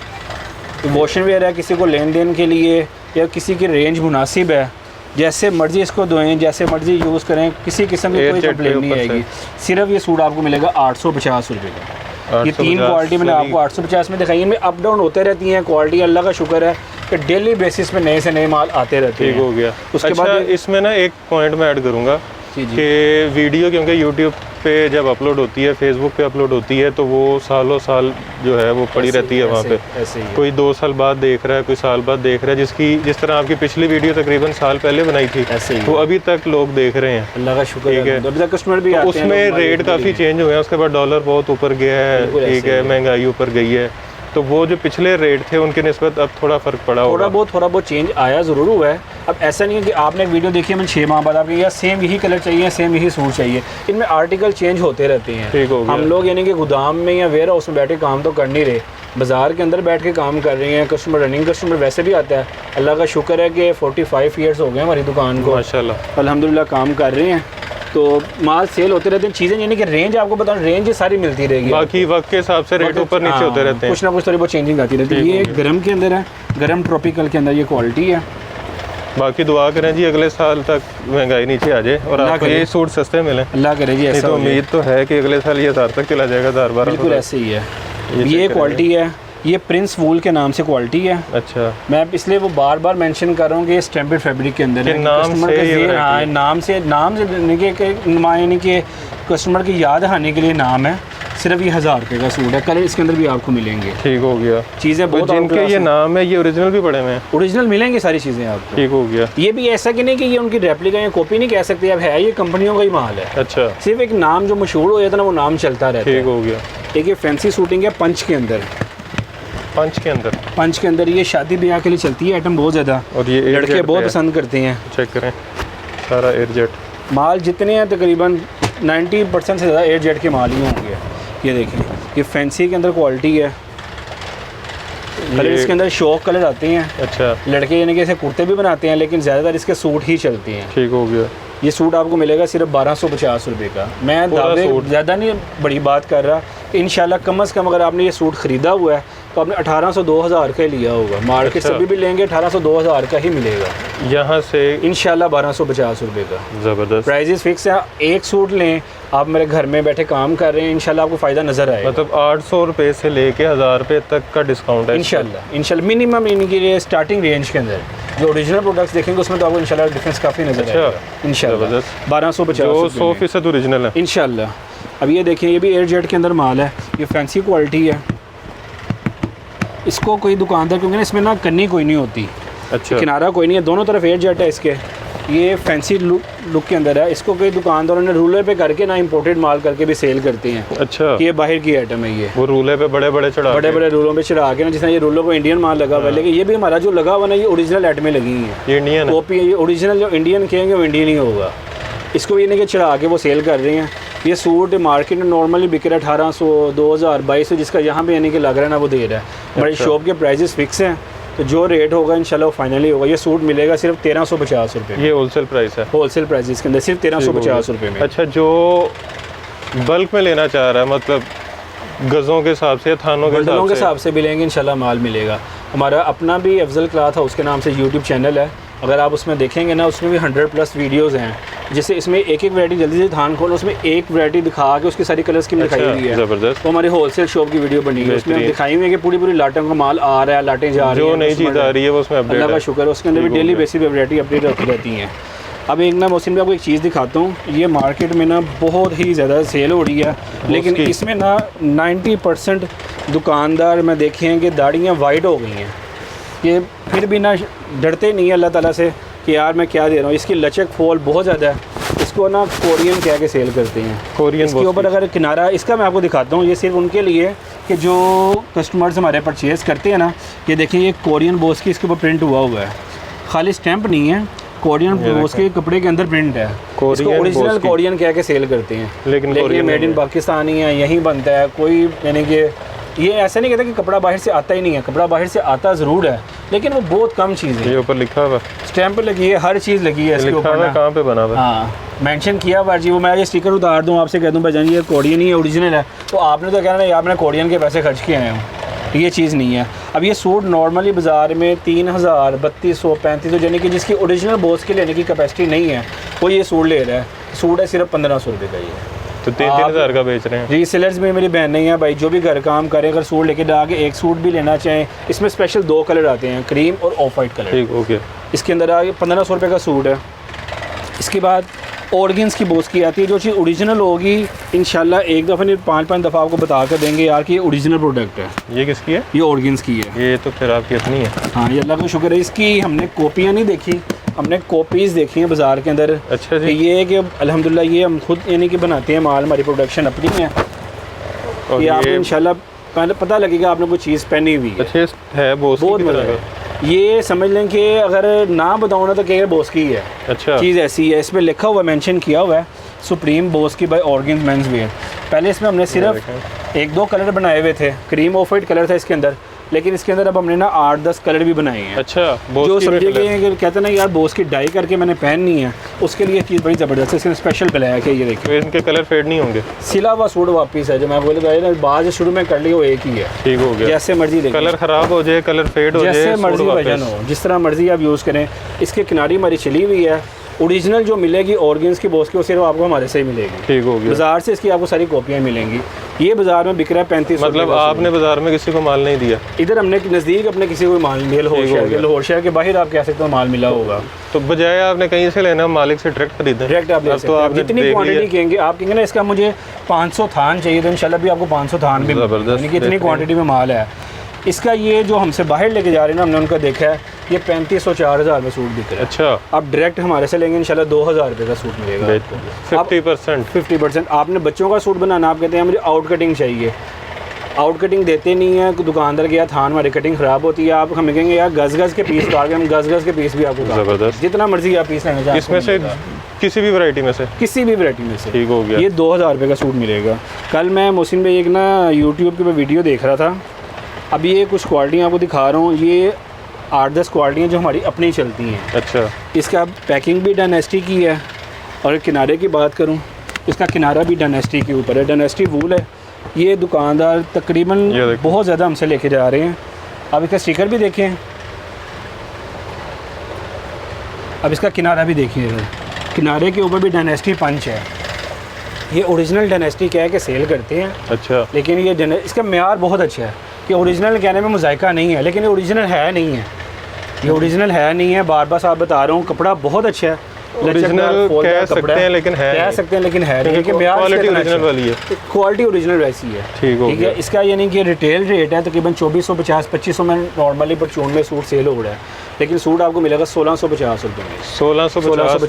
वॉशिंग वेयर है, किसी को लेन देन के लिए या किसी की रेंज मुनासिब है, जैसे मर्जी इसको धोएं, जैसे मर्जी यूज़ करें, किसी किस्म की कोई कंप्लेन नहीं आएगी। सिर्फ ये सूट आपको मिलेगा 850 रुपये का। ये 3 क्वालिटी मैंने आपको 850 में दिखाई। इनमें अप डाउन होते रहती हैं क्वालिटी, अल्लाह का शुक्र है कि डेली बेसिस पे नए से नए माल आते रहते हैं। ठीक हो गया। उसके बाद इसमें ना एक पॉइंट मैं ऐड करूँगा जी, जी। कि वीडियो क्योंकि यूट्यूब पे जब अपलोड होती है, फेसबुक पे अपलोड होती है, तो वो सालों साल जो है वो पड़ी रहती है वहाँ पे। ऐसे ही है। कोई 2 साल बाद देख रहा है, कोई साल बाद देख रहा है, जिस तरह आपकी पिछली वीडियो तकरीबन साल पहले बनाई थी, ऐसे ही वो अभी तक लोग देख रहे हैं। अल्लाह का शुक्र ठीक है। है, अभी तक कस्टमर भी आते हैं। उसमें लोग रेट हमारे काफ़ी चेंज हुए हैं, उसके बाद डॉलर बहुत ऊपर गया है, बिल्कुल ठीक ऐसे है, ही है। महंगाई ऊपर गई है, तो वो जो पिछले रेट थे उनके निस्बत अब थोड़ा फ़र्क पड़ा होगा। थोड़ा बहुत चेंज आया ज़रूर हुआ है। अब ऐसा नहीं है कि आपने एक वीडियो देखी है, मैंने 6 माह बाद आपके या सेम यही कलर चाहिए, सेम यही सूट चाहिए, इनमें आर्टिकल चेंज होते रहते हैं। ठीक हो गया। हम लोग यानी कि गोदाम में या वेयर हाउस में बैठे काम तो कर नहीं रहे, बाज़ार के अंदर बैठ के काम कर रहे हैं। कस्टमर रनिंग कस्टमर वैसे भी आता है। अल्लाह का शुक्र है कि 45 ईयर्स हो गए हमारी दुकान को, माशाल्लाह अल्हम्दुलिल्लाह काम कर रहे हैं। तो माल सेल होते रहते हैं, चीज़ें यानी कि रेंज आपको बताऊँ, रेंज ये सारी मिलती रहेगी। बाकी वक्त के हिसाब से रेट ऊपर नीचे होते रहते हैं। कुछ ना कुछ थोड़ी बहुत चेंजिंग आती रहती है। ये गरम के अंदर है, गरम ट्रॉपिकल के अंदर ये क्वालिटी है। बाकी दुआ करें जी अगले साल तक महंगाई नीचे आ जाए और अल्लाह आपको करे। ये सूट सस्ते मिलें। अल्लाह करे जी नहीं ऐसा तो हो जाए। उम्मीद तो है कि अगले साल ये 1000 तक चला जाएगा, 1000-1200 बिल्कुल तक। ऐसे ही है। ये ये चेक क्वालिटी है, ये प्रिंस वूल के नाम से क्वालिटी है। अच्छा, मैं इसलिए वो बार बार मेंशन कर रहा हूँ कि ये स्टैम्पेड फैब्रिक के अंदर कि है। नाम कस्टमर से का ये ज़हन, variety हाँ, है। नाम से यानी कि कस्टमर की याद आने के लिए नाम है। सिर्फ ये 1000 रुपये का सूट है, कलर इसके अंदर भी आपको मिलेंगे। ठीक हो गया। चीज़ें तो बहुत जिनके ये नाम है ये ओरिजिनल भी पड़े हुए हैं। ओरिजिनल मिलेंगे सारी चीज़ें आपको। ठीक हो गया। ये भी ऐसा कि नहीं कि ये उनकी रेप्लिका या कॉपी नहीं कह सकते, अब है ये कंपनियों का ही माल है। अच्छा, सिर्फ एक नाम जो मशहूर हो जाता है ना, वो नाम चलता रहता ठीक है। हो गया। एक ये फैंसी सूटिंग है पंच के अंदर। पंच के अंदर पंच के अंदर ये शादी ब्याह के लिए चलती है आइटम बहुत ज़्यादा, और ये एयर लड़के जेट बहुत पे है। पसंद करते हैं। चेक करें सारा एयर जेट। माल जितने हैं तकरीबन 90% से ज़्यादा एयर जेट के माल ही होंगे। ये देखें, ये फैंसी के अंदर क्वालिटी है। कलर इसके अंदर शौक कलर आते हैं। अच्छा, लड़के यानी कि ऐसे कुर्ते भी बनाते हैं, लेकिन ज़्यादातर इसके सूट ही चलते हैं। ठीक हो गया। ये सूट आपको मिलेगा सिर्फ 1250 रुपये का। मैं पूरा दावे सूट। ज़्यादा नहीं बड़ी बात कर रहा, इंशाल्लाह कम से कम अगर आपने ये सूट ख़रीदा हुआ है तो आपने 1800-2000 का ही लिया होगा। मार्केट से अच्छा। अभी भी लेंगे 1800-2000 का ही मिलेगा यहाँ से इंशाल्लाह 1250 रुपये का। ज़बरदस्त। प्राइजेस फिक्स है। एक सूट लें, आप मेरे घर में बैठे काम कर रहे हैं, इंशाल्लाह आपको फ़ायदा नज़र आएगा। मतलब 800 रुपये से लेके 1000 रुपये तक का डिस्काउंट है। इंशाल्लाह मिनिमम इनकी ये स्टार्टिंग रेंज के अंदर जो ओरिजिनल प्रोडक्ट्स देखेंगे उसमें तो आपको इंशाल्लाह डिफरेंस काफ़ी नज़र अच्छा। आएगा। इंशाल्लाह ज़बरदस्त। 1250 जो रुपये में। 100% ओरिजिनल है। इंशाल्लाह। अब ये देखिए, ये भी एयर जेट के अंदर माल है, ये फैंसी क्वालिटी है। इसको कोई दुकानदार, क्योंकि ना इसमें ना कन्नी कोई नहीं होती, अच्छा, किनारा कोई नहीं है, दोनों तरफ एयर जेट है इसके। ये फैंसी लुक के अंदर है। इसको कई दुकानदारों ने रूलर पे करके ना इंपोर्टेड माल करके भी सेल करते हैं। अच्छा, ये बाहर की आइटम है। ये वो रूले पे बड़े बड़े चढ़ा बड़े बड़े रूलों पे चढ़ा के ना, जिसने ये रूलों को इंडियन माल लगा हुआ है, लेकिन ये भी हमारा जो लगा हुआ ना, ये ओरिजिनल आइटमें लगी हुई हैं। ये इंडियन है। कॉपी है, ये ओरिजिनल जो इंडियन कहेंगे वो इंडियन ही होगा। इसको ये नहीं कि चढ़ा के वो सेल कर रहे हैं। ये सूट मार्केट में नॉर्मली बिक रहा है 1800, 2000, 2200, जिसका यहाँ पे यानी कि लग रहा है ना वो दे रहा है। हमारी अच्छा। शॉप के प्राइजेस फिक्स हैं, तो जो रेट होगा इंशाल्लाह वो फाइनली होगा। ये सूट मिलेगा सिर्फ 1350 रुपये में। ये होलसेल प्राइस है। होलसेल प्राइजेस के अंदर सिर्फ 1350 रुपये में। अच्छा, जो बल्क में लेना चाह रहा है, मतलब गज़ों के हिसाब से या थानों के बंडलों के हिसाब हिसाब से भी लेंगे इंशाल्लाह माल मिलेगा। हमारा अपना भी अफजल क्लॉथ हाउस के नाम से यूट्यूब चैनल है, अगर आप उसमें देखेंगे ना, उसमें भी 100+ वीडियोज़ हैं, जिससे इसमें एक एक वैरायटी जल्दी से थान खोलो, उसमें एक वैरायटी दिखा के उसकी सारी कलर्स की भी दिखाई हुई है। ज़बरदस्त। तो हमारी होलसेल शॉप की वीडियो बनी है, उसमें हम दिखाई हुई है कि पूरी पूरी लाटों का माल आ रहा है, लाटें जा रही हैं, जो नई चीज़ आ रही है वो उसमें अपडेट अल्लाह का है। शुक्र है। उसके अंदर भी डेली बेसिस पे वैरायटी अपडेट होती रहती हैं। अब एक ना मौसम में आपको एक चीज़ दिखाता हूँ, ये मार्केट में ना बहुत ही ज़्यादा सेल हो रही है, लेकिन इसमें ना 90% दुकानदार मैं देखे हैं कि दाढ़ियाँ वाइट हो गई हैं। ये फिर भी ना डरते नहीं है अल्लाह ताला से कि यार मैं क्या दे रहा हूँ। इसकी लचक फॉल बहुत ज़्यादा है, इसको ना कोरियन कह के सेल करते हैं। कोरियन इसके ऊपर अगर किनारा, इसका मैं आपको दिखाता हूँ, ये सिर्फ उनके लिए कि जो कस्टमर्स हमारे परचेज़ करते हैं ना, ये देखिए ये कोरियन बॉस की इसके ऊपर प्रिंट हुआ है, खाली स्टैंप नहीं है, कोरियन बॉस के कपड़े के अंदर प्रिंट है। इसको ओरिजिनल कोरियन कह के सेल करते हैं, लेकिन ये मेड इन पाकिस्तानी है, यहीं बनता है। कोई यानी कि ये ऐसा नहीं कहता कि कपड़ा बाहर से आता ही नहीं है, कपड़ा बाहर से आता ज़रूर है, लेकिन वो बहुत कम चीज़ है। ये ऊपर लिखा हुआ स्टैंप लगी है, हर चीज़ लगी है इसके लिखा ऊपर हुआ ना। कहाँ पे बना हुआ है? हाँ, मेंशन किया हुआ जी। वो मैं ये स्टिकर उतार दूँ आपसे कह दूँ भाईजान ये कोरियन ही है, ओरिजिनल है, तो आपने तो कहना नहीं, आपने कोरियन के पैसे खर्च किए हैं। ये चीज़ नहीं है। अब ये सूट नॉर्मली बाज़ार में 3000, 3200, 3500, यानी कि जिसकी ओरिजिनल बॉस के लेने की कैपेसिटी नहीं है, वो ये सूट ले रहा है। सूट है सिर्फ 1500 रुपये का। ये तो 3-3 हज़ार का बेच रहे हैं। रीसेलर्स में मेरी बहन नहीं है भाई, जो भी घर काम करें, अगर सूट लेके आगे एक सूट भी लेना चाहें, इसमें स्पेशल 2 कलर आते हैं, क्रीम और ऑफ वाइट कलर। ठीक, ओके। इसके अंदर आगे 1500 रुपये का सूट है। इसके बाद ऑर्गन्स की बोस की आती है। जो चीज़ ओरिजिनल होगी इंशाल्लाह एक दफ़ा नहीं 5-5 दफ़ा आपको बता कर देंगे यार कि ये ओरिजिनल प्रोडक्ट है। ये किसकी है? ये ऑर्गन्स की है। ये तो फिर आपकी अपनी है। हाँ, ये अल्लाह का शुक्र है। इसकी हमने कॉपियाँ नहीं देखी, हमने कॉपीज़ देखी हैं बाज़ार के अंदर। अच्छा जी। कि ये है कि अल्हम्दुलिल्लाह ये हम खुद यानी कि बनाते हैं माल, हमारी प्रोडक्शन अपनी है। और ये आपको इंशाल्लाह पहले पता लगेगा आपने कोई चीज़ पहनी हुई है। अच्छे है बोस बहुत की बड़ा तरह है। का। ये समझ लें कि अगर ना बताऊँ ना तो क्या बोस की है। अच्छा चीज़ ऐसी है, इसमें लिखा हुआ मेंशन किया हुआ है सुप्रीम बोस की बाय ऑर्गन्स मेंस वेयर। पहले इसमें हमने सिर्फ 1-2 कलर बनाए हुए थे, क्रीम ऑफ वाइट कलर था इसके अंदर, लेकिन इसके अंदर अब हमने ना 8-10 कलर भी बनाए हैं। अच्छा बोस जो की समझे भी कलर। कि कहते हैं ना यार बोस की डाई करके मैंने पहननी है, उसके लिए चीज़ बड़ी ज़बरदस्त है। इसके स्पेशल ब्लैक है, ये देखिए तो इनके कलर फेड नहीं होंगे? सिला हुआ सूट वापस है। जो मैं बोले ना बाद शुरू में कर ली वो एक ही है, ठीक हो गया। जैसे मर्जी देखिए, कलर ख़राब हो जाए, कलर फेड हो जाए, जैसे सूट मर्जी वापस। वजन हो, जिस तरह मर्जी आप यूज़ करें। इसके किनारी हमारी चली हुई है। ओरिजिनल जो मिलेगी ऑर्गन्स की बोस की वो सिर्फ आपको हमारे से ही मिलेगी। ठीक हो गया। बाजार से इसकी आपको सारी कॉपियाँ मिलेंगी। ये बाजार में बिक रहा है 3500। मतलब आपने बाजार में किसी को माल नहीं दिया? इधर हमने नज़दीक अपने किसी को माल मिल लाहौर ठीक हो शहर के, गया। लाहौर शहर के बाहर आप कह सकते हो माल मिला होगा। तो बजाय आपने कहीं से लेना, मालिक से डायरेक्ट खरीदें। डायरेक्ट आप ले अब सकते तो हैं। आपने जितनी देख क्वांटिटी लिया। कहेंगे आप कहेंगे ना इसका मुझे 500 थान चाहिए, तो इंशाल्लाह भी आपको 500 थान भी ज़बरदस्त, यानी कि इतनी बेहतरीन। क्वांटिटी में माल है। इसका ये जो हमसे बाहर लेके जा रहे हैं ना, हमने उनका देखा है ये 3500-4000 में सूट बिक रहा है। अच्छा आप डायरेक्ट हमारे से लेंगे इंशाल्लाह 2000 रुपये का सूट मिलेगा। 50%। 50%। आपने बच्चों का सूट बनाना, आप कहते हैं मुझे आउट कटिंग चाहिए, आउट कटिंग देते नहीं है। दुकानदार के हाथ हमारी कटिंग ख़राब होती है, आप हमें कहेंगे यार गज़ के पीस काट के, हम गज़ के पीस भी आपको काट देंगे। ज़बरदस्त। जितना मर्जी आप पीस लेना चाहें इसमें से किसी भी वैरायटी में से? किसी भी वैरायटी में से। ठीक हो गया। ये 2000 रुपये का सूट मिलेगा। कल मैं मोहसिन भाई एक ना यूट्यूब के ऊपर वीडियो देख रहा था। अभी ये कुछ क्वालिटी आपको दिखा रहा हूँ, ये 8-10 क्वालिटियाँ जो हमारी अपनी चलती हैं। अच्छा इसका पैकिंग भी डायनेस्टी की है, और किनारे की बात करूँ इसका किनारा भी डायनेस्टी के ऊपर है, डायनेस्टी वूल है। ये दुकानदार तकरीबन बहुत ज़्यादा हमसे लेके जा रहे हैं। अब इसका स्टिकर भी देखें, अब इसका किनारा भी देखिए, किनारे के ऊपर भी डायनेस्टी पंच है। ये ओरिजिनल डायनेस्टी कह के सेल करते हैं। अच्छा लेकिन ये इसका मेयार बहुत अच्छा है कि ओरिजिनल कहने में मुज़ायका नहीं है, लेकिन ये ओरिजिनल है नहीं है, ये ओरिजिनल है नहीं है। बार बार साहब बता रहा हूँ, कपड़ा बहुत अच्छा है, ओरिजिनल कह सकते हैं लेकिन है कह सकते हैं लेकिन है नहीं, क्वालिटी ओरिजिनल वाली है। क्वालिटी ओरिजिनल वैसी है। ठीक हो ठीक है। गया। इसका यानी कि रिटेल रेट है तकरीबन 2450-2500 में नॉर्मली परचून में सूट सेल हो रहा है, लेकिन सूट आपको मिलेगा 1650 रुपये में। 1650,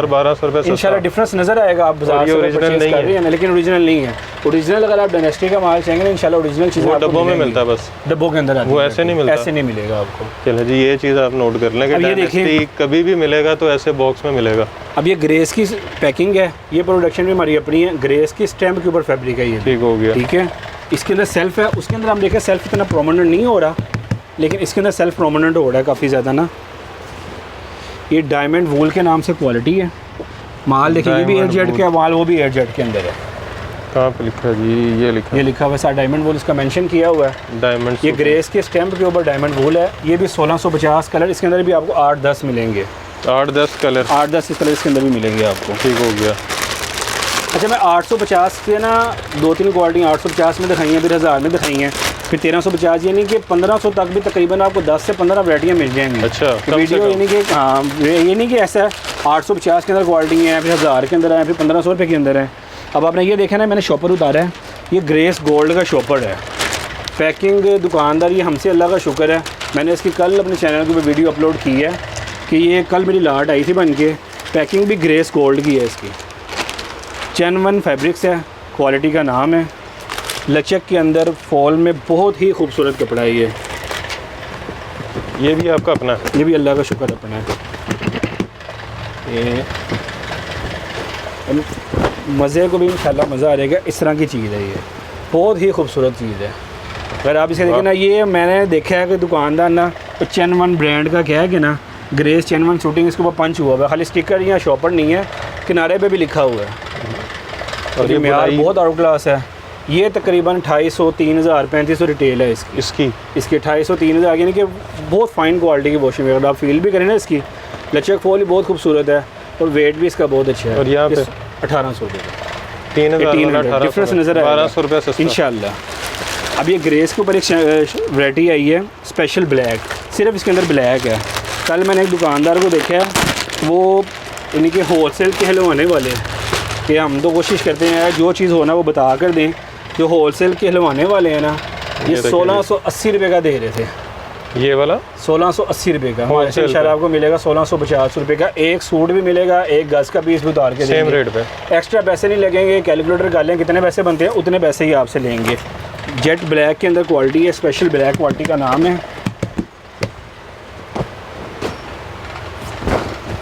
1200 रुपये इंशाल्लाह डिफरेंस नजर आएगा। आप बाजार से ओरिजिनल परचेज नहीं कर रहे है, हैं लेकिन ओरिजिनल नहीं है। ओरिजिनल अगर आप डायनेस्टी का माल चाहेंगे इंशाल्लाह ओरिजिनल चीज़ वो डब्बों में मिलता है, बस डब्बों के अंदर आती वो है। ऐसे नहीं मिलता? ऐसे नहीं मिलेगा आपको। चलो जी, ये चीज़ आप नोट कर लें कि अब ये देखिए। डायनेस्टी कभी भी मिलेगा तो ऐसे बॉक्स में मिलेगा। अब ये ग्रेस की पैकिंग है, ये प्रोडक्शन भी हमारी अपनी है। ग्रेस की स्टैम्प के ऊपर फैब्रिक है ये। ठीक हो गया। ठीक है। इसके अंदर सेल्फ है, उसके अंदर हम देखें सेल्फ इतना प्रोमिनेंट नहीं हो रहा, लेकिन इसके अंदर सेल्फ प्रोमिनेंट हो रहा है काफ़ी ज़्यादा ना। ये डायमंड वूल के नाम से क्वालिटी है। माल देखिए, ये भी एयर जेट का माल, वो भी एयर जेट के अंदर है। कहाँ पे लिखा है जी? ये लिखा ये लिखा हुआ है डायमंड वूल, इसका मेंशन किया हुआ है। डायमंड। ये ग्रेस के स्टैम्प के ऊपर डायमंड वूल है। ये भी 1650 कलर, इसके अंदर भी आपको 8-10 मिलेंगे। 8-10 कलर। 8-10 कलर इसके अंदर भी मिलेंगे आपको। ठीक हो गया। अच्छा, मैं 850 से ना 2-3 क्वालिटी 850 में दिखाई हैं, फिर 1000 में दिखाई हैं, फिर 1350, यानी कि 1500 तक भी तकरीबन आपको 10 से 15 वैरायटियाँ मिल जाएंगी। अच्छा, तो वीडियो यानी कि हाँ, ये नहीं कि ऐसा है 850 के अंदर क्वालिटी है, फिर 1000 के अंदर है, फिर 1500 रुपये के अंदर है। अब आपने ये देखा ना, मैंने शॉपर उतारा है, ये ग्रेस गोल्ड का शॉपर है। पैकिंग दुकानदार ये हमसे अल्लाह का शुक्र है, मैंने इसकी कल अपने चैनल के ऊपर वीडियो अपलोड की है कि ये कल मेरी लाट आई थी बन के। पैकिंग भी ग्रेस गोल्ड की है इसकी। चैनवन फैब्रिक्स है, क्वालिटी का नाम है। लचक के अंदर फॉल में बहुत ही खूबसूरत कपड़ा है ये भी आपका अपना है? ये भी अल्लाह का शुक्र अपना है। ये मज़े को भी इंशाल्लाह मज़ा आ जाएगा। इस तरह की चीज़ है, ये बहुत ही खूबसूरत चीज़ है। अगर आप इसे देखें ना, ये मैंने देखा है कि दुकानदार ना तो चैनवन ब्रांड का क्या है कि ना ग्रेस चैनवन शूटिंग, इसके ऊपर पंच हुआ हुआ है, खाली स्टिकर या शॉपर नहीं है, किनारे पे भी लिखा हुआ है। और ये मेयार बहुत आउट क्लास है। ये तकरीबन 2500, 3000, 3500 रिटेल है इसकी 2500, 3000, यानी कि बहुत फाइन क्वालिटी की वॉशिंग अगर आप फील भी करें ना, इसकी लचक फॉल ही बहुत खूबसूरत है और वेट भी इसका बहुत अच्छा है। और यहाँ पे 1800 रुपये, 3000 डिफरेंस नज़र आएगा 1200 रुपये सस्ता इंशाल्लाह। अब ये ग्रेस के ऊपर एक वैरायटी आई है स्पेशल ब्लैक, सिर्फ इसके अंदर ब्लैक है। कल मैंने एक दुकानदार को देखा है, वो यानी कि होलसेल के हलवाने वाले कि हम तो कोशिश करते हैं जो चीज़ होना वो बता कर दें। जो होलसेल के हलवाने वाले हैं ना, ये 1680 रुपये का दे रहे थे। ये वाला 1680 रुपये का हमारे से शायद आपको मिलेगा 1650 रुपये का। एक सूट भी मिलेगा, एक गज का पीस भी उतार के सेम रेट पे। एक्स्ट्रा पैसे नहीं लगेंगे। कैलकुलेटर कर लें कितने पैसे बनते हैं, उतने पैसे ही आपसे लेंगे। जेट ब्लैक के अंदर क्वालिटी है, स्पेशल ब्लैक क्वालिटी का नाम है।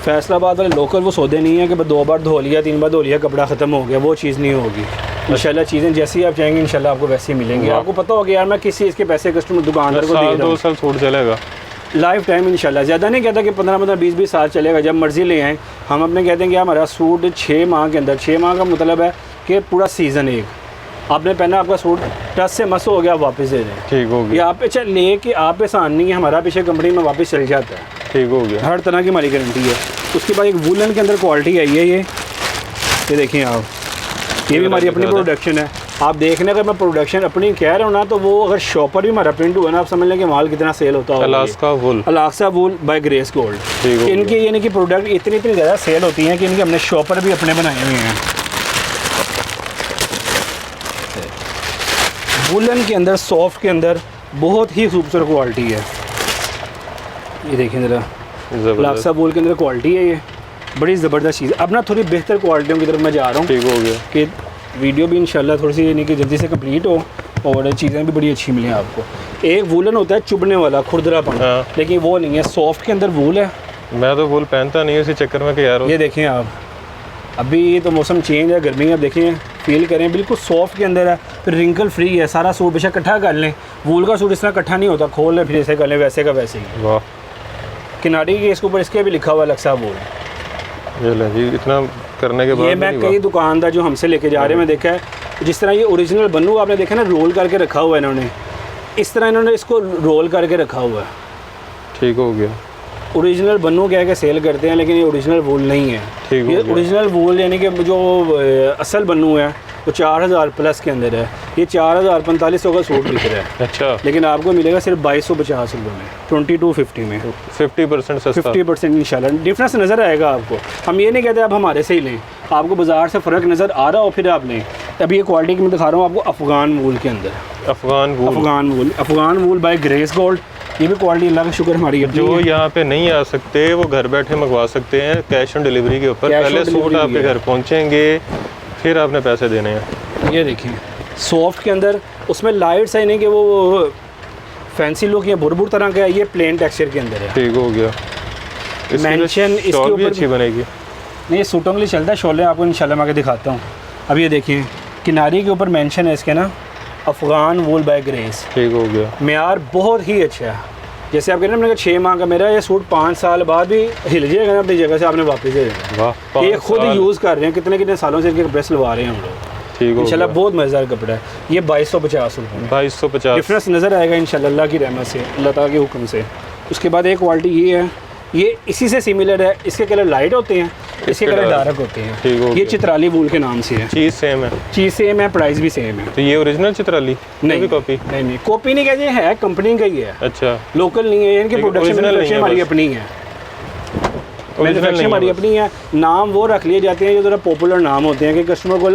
फैसलाबाद वाले लोकल वो सौदे नहीं है कि 2 बार धो लिया 3 बार धो लिया कपड़ा ख़त्म हो गया, वो चीज़ नहीं होगी। इंशाल्लाह चीज़ें जैसी आप चाहेंगे इंशाल्लाह आपको वैसे ही मिलेंगी। आपको पता होगा यार मैं किस चीज़ के पैसे कस्टमर दुकानदार को दे रहा हूँ। 2 साल सूट चलेगा लाइफ टाइम इंशाल्लाह। ज़्यादा नहीं कहता कि 15 20 साल चलेगा, जब मर्ज़ी ले आएँ। हम अपने कहते हैं कि हमारा सूट 6 माह के अंदर, 6 माह का मतलब है कि पूरा सीज़न एक आपने पहना, आपका सूट टच से मस हो गया, आप वापस दे दें, ठीक हो गया। आप पे ले कि आप पे आसान नहीं है, हमारा पीछे कंपनी में वापस चल जाता है, ठीक हो गया। हर तरह की हमारी गारंटी है। उसके बाद एक वुलन के अंदर क्वालिटी आई है, ये देखिए आप, ये भी हमारी अपनी प्रोडक्शन है। आप देखने अगर मैं प्रोडक्शन अपनी कह रहा हूँ ना, तो वो अगर शॉपर भी हमारा प्रिंट हुआ ना, आप समझ लें कि माल कितना सेल होता है। Alaska wool by grace gold. इनकी यानी कि प्रोडक्ट इतनी ज़्यादा सेल होती हैं कि इनके हमने शॉपर भी अपने बनाए हुए हैं। वुलन के अंदर, सॉफ्ट के अंदर बहुत ही खूबसूरत क्वालिटी है। ये देखें ज़रा, अलास्का वूल के अंदर क्वालिटी है, ये बड़ी ज़बरदस्त चीज़। अब ना थोड़ी बेहतर क्वालिटियों की तरफ मैं जा रहा हूँ, ठीक हो गया, कि वीडियो भी इंशाल्लाह थोड़ी सी यानी कि जल्दी से कंप्लीट हो और चीज़ें भी बड़ी अच्छी मिलें आपको। एक वूलन होता है चुभने वाला, खुरदरापन, लेकिन वो नहीं है, सॉफ्ट के अंदर वूल है। मैं तो वूल पहनता नहीं है इसी चक्कर में कि यार ये देखें आप, अभी तो मौसम चेंज है, गर्मी है, देखें फील करें, बिल्कुल सॉफ्ट के अंदर है, फिर रिंकल फ्री है। सारा सूट बेशक इकट्ठा कर लें, वूल का सूट इस तरह इकट्ठा नहीं होता, खोल लें फिर ऐसे कर लें, वैसे का वैसे ही। वाह, किनारी के इसके ऊपर इसके भी लिखा हुआ अलास्का वूल। ये ले जी, इतना करने के बाद ये मैं कई दुकानदार जो हमसे लेके जा रहे हैं, मैं देखा है जिस तरह ये ओरिजिनल बन्नू आपने देखा ना, रोल करके रखा हुआ है इन्होंने, इस तरह इन्होंने इसको रोल करके रखा हुआ है, ठीक हो गया। ओरिजिनल बन्नू कह के सेल करते हैं, लेकिन ये ओरिजिनल वूल नहीं है। ये ओरिजिनल वूल यानी कि जो असल बन्नू है वो 4000 प्लस के अंदर है। ये 4000-4500 का सूट बिक रहा है। अच्छा, लेकिन आपको मिलेगा सिर्फ 2250 रुपये में, 2250 में, 50% सस्ता, 50% इंशाल्लाह डिफरेंस नज़र आएगा आपको। हम ये नहीं कहते आप हमारे से ही लें, आपको बाज़ार से फ़र्क नज़र आ रहा हो फिर आप लें। अभी ये क्वालिटी की मैं दिखा रहा हूँ आपको, अफ़गान वूल के अंदर, अफ़गान वूल बाय ग्रेस गोल्ड। ये भी क्वालिटी अल्लाह का शुक्र हमारी जो यहाँ पे नहीं आ सकते वो घर बैठे मंगवा सकते हैं कैश ऑन डिलीवरी के ऊपर। पहले सूट आपके घर पहुँचेंगे, फिर आपने पैसे देने हैं। ये देखिए सॉफ्ट के अंदर, उसमें लाइट्स है नहीं कि वो फैंसी लुक या बुरबुर तरह का है, ये प्लेन टेक्सचर के अंदर है, ठीक हो गया। मेंशन इसके ऊपर अच्छी बनेगी। नहीं, ये सूटों के लिए चलता है, शोले आपको इंशाल्लाह मैं आगे दिखाता हूँ। अब ये देखिए किनारी के ऊपर मेंशन है इसके ना, अफ़गान वूल बाय ग्रेस, ठीक हो गया। मेयार बहुत ही अच्छा है। जैसे आप कह रहे हैं मैंने 6 माह का, मेरा ये सूट 5 साल बाद भी हिल जाएगा ना अपनी जगह से, आपने वापस दे देना। वाह, ये खुद यूज़ कर रहे हैं, कितने सालों से इनके कपड़े सिलवा रहे हैं हम लोग, ठीक हो इंशाल्लाह बहुत मज़ेदार कपड़ा है। ये 2250 रुपये, 2250 डिफरेंस नज़र आएगा इंशाल्लाह अल्लाह की रहमत से, अल्लाह ताला के हुक्म से। उसके बाद एक क्वालिटी ये है, ये इसी से सिमिलर है, इसके कलर लाइट होते हैं, इसके कलर डार्क होते हैं। ये चित्राली वूल के नाम से है, चीज़ सेम है, चीज़ सेम है, प्राइस भी सेम है। तो ये ओरिजिनल चित्राली नहीं, कॉपी नहीं, कॉपी नहीं कहते है, कंपनी का ही है। अच्छा, लोकल नहीं है, इनकी प्रोडक्शन हमारी अपनी है, मैन्युफैक्चरिंग हमारी अपनी है। नाम वो रख लिए जाते हैं जो ज़रा पॉपुलर नाम होते हैं कि कस्टमर को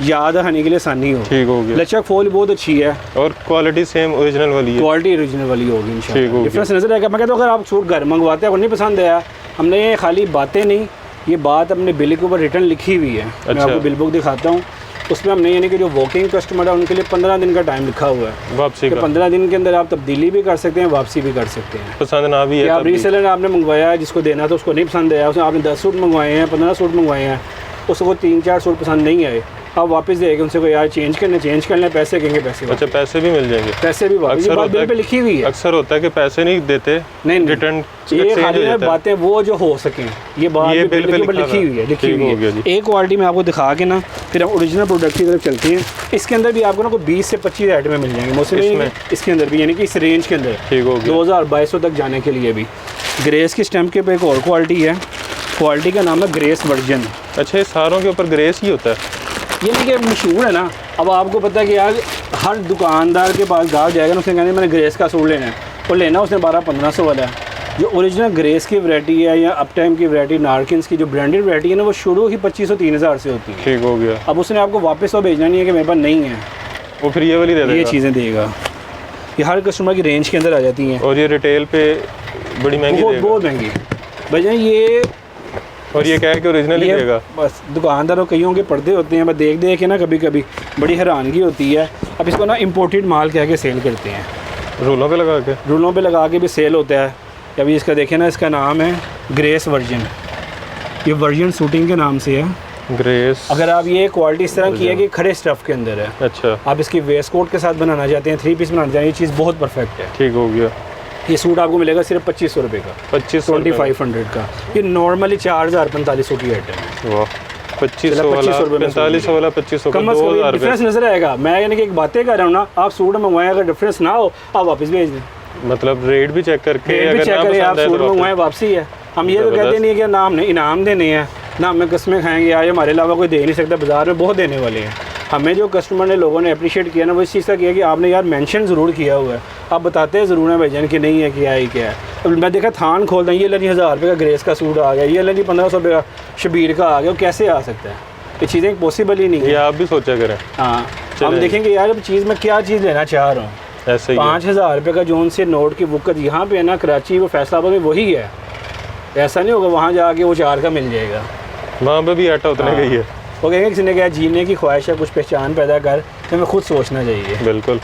याद आने के लिए आसानी हो। ठीक हो गया। लचक फॉल बहुत अच्छी है और क्वालिटी सेम ओरिजिनल वाली है, क्वालिटी ओरिजिनल वाली होगी इंशाल्लाह। डिफरेंस नजर आएगा। मैं कहता हूँ अगर आप सूट घर मंगवाते हैं और नहीं पसंद आया, हमने ये खाली बातें नहीं, ये बात अपने बिल के ऊपर रिटर्न लिखी हुई है। मैं आपको बिल बुक दिखाता हूँ, उसमें हमने यानी कि जो वॉकिंग कस्टमर है उनके लिए 15 दिन का टाइम लिखा हुआ है वापसी का। 15 दिन के अंदर आप तब्दीली भी कर सकते हैं, वापसी भी कर सकते हैं। पसंद ना भी है, आप रीसेलर आपने मंगवाया है, जिसको देना था उसको नहीं पसंद आया, उसने आपने 10 सूट मंगवाए हैं, 15 सूट मंगवाए हैं, उसको 3-4 सूट पसंद नहीं आए, आप वापस देंगे उनसे को यार चेंज करने पैसे कहेंगे, पैसे अच्छा पैसे भी मिल जाएंगे, पैसे भी वापस। ये बात बिल पे लिखी हुई है। अक्सर होता है कि पैसे नहीं देते, नहीं रिटर्न। ये खाली बातें वो जो हो सकें, ये बात ये बिल पे लिखी हुई है, लिखी हुई है। एक क्वालिटी में आपको दिखा के ना फिर हम ओरिजिनल प्रोडक्ट की तरफ चलते हैं। इसके अंदर भी आपको ना कोई 20 से 25 आइटमें मिल जाएंगे मोस्टली इसके अंदर भी, यानी कि इस रेंज के अंदर 2000-2200 तक जाने के लिए भी। ग्रेस की स्टैम्प के ऊपर एक और क्वालिटी है, क्वालिटी का नाम है ग्रेस वर्जन। अच्छा, ये सारों के ऊपर ग्रेस ही होता है, ये नहीं कि मशहूर है ना। अब आपको पता है कि यार हर दुकानदार के पास गाँव जाएगा ना, उसने कहना मैंने ग्रेस का सूट लेना है, और लेना उसने 1200-1500 वाला है, जो ओरिजिनल ग्रेस की वैरायटी है या अप टाइम की वैरायटी, नारकिन्स की जो ब्रांडेड वैरायटी है ना, वो शुरू ही 2500-3000 से होती है। ठीक हो गया। अब उसने आपको वापस तो भेजना नहीं है कि मेरे पास नहीं है, वो फिर ये वाली दे देगा, ये चीज़ें देगा। ये हर कस्टमर की रेंज के अंदर आ जाती हैं और ये रिटेल पे बड़ी महंगी देगा। बहुत महंगी भैया ये। और ये क्या है कि ओरिजिनल ही देगा। बस दुकानदारों कईयों के पर्दे होते हैं, मैं देख देख के ना कभी कभी बड़ी हैरानगी होती है। अब इसको ना इम्पोर्टेड माल कह के सेल करते हैं, रूलों पे लगा के, रूलों पे लगा के भी सेल होता है। अभी इसका देखें ना, इसका नाम है ग्रेस वर्जन, ये वर्जन शूटिंग के नाम से है ग्रेस। अगर आप ये क्वालिटी इस तरह की है कि खड़े स्टफ़ के अंदर है, अच्छा, आप इसकी वेस्ट कोट के साथ बनाना चाहते हैं, 3 पीस बनाना चाहते हैं, ये चीज़ बहुत परफेक्ट है। ठीक हो गया। ये सूट आपको मिलेगा सिर्फ 2500 रुपये का, 2500 का। ये नॉर्मली 4000-4500 की आइटम है। वाह, 2500 वाला, 4500 वाला, 2500 का, कम से कम डिफरेंस नजर आएगा। मैं यानी कि एक बातें कर रहा हूँ ना, आप सूट मंगवाएं, अगर डिफरेंस ना हो आप वापस भेज दें। मतलब रेट भी चेक करके, रेट भी चेक करें, आप सूट मंगवाएं, वापसी है। हम ये तो कहते नहीं है कि ना हमने इनाम देने हैं, ना हमें कस्में खाएंगे, आज हमारे अलावा कोई दे नहीं सकता, बाजार में बहुत देने वाले हैं। हमें जो कस्टमर ने, लोगों ने अप्रिशिएट किया ना, वो इस चीज़ का किया कि आपने यार मेंशन ज़रूर किया हुआ है, आप बताते हैं ज़रूर है भाईजान कि नहीं है, क्या है क्या है। अब मैं देखा थान खोलता हूँ, ये लगी 1000 रुपये का ग्रेस का सूट आ गया, ये लगी 1500 रुपये का शबीर का आ गया, वो कैसे आ सकता है? ये चीज़ें पॉसिबल ही नहीं है। ये आप भी सोचा करें। हाँ, हम देखेंगे यार अब चीज़ में क्या चीज़ लेना चाह रहा हूँ। ऐसे ही 5000 रुपये का जोन से नोट की बुक यहाँ पे है ना, कराची वो फैसलाबाद में वही है। ऐसा नहीं होगा वहाँ जाके वो 4 का मिल जाएगा, वहाँ पे भी आटा उतने का ही है। वो कहेंगे किसी ने कहा जीने की ख्वाहिश है, कुछ पहचान पैदा कर, तो हमें खुद सोचना चाहिए। बिल्कुल।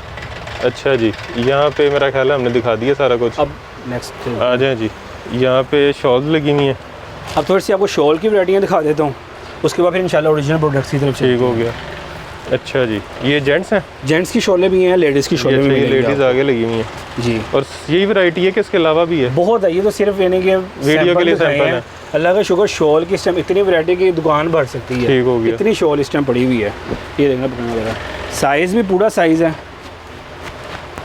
अच्छा जी, यहाँ पे मेरा ख्याल है हमने दिखा दिया सारा कुछ। अब नेक्स्ट आ जाए जी, यहाँ पे शॉल लगी हुई हैं। अब थोड़ी सी आपको शॉल की वैरायटियाँ दिखा देता हूँ, उसके बाद फिर इंशाल्लाह ओरिजिनल प्रोडक्ट्स की तरफ। ठीक हो गया। अच्छा जी, ये जेंट्स हैं? जेंट्स की शॉलें भी हैं, लेडीज़ की शॉलें भी हैं। लेडीज़ आगे लगी हुई हैं जी। और यही वैरायटी है कि इसके अलावा भी है? बहुत है, ये तो सिर्फ यानी कि वीडियो के लिए सैंपल है। अल्लाह का शुक्र, शॉल की इस टाइम इतनी वैरायटी की दुकान भर सकती है। ठीक हो गया। इतनी शॉल इस टाइम पड़ी हुई है। ये देखना पड़ेगा वगैरह, साइज़ भी पूरा साइज़ है।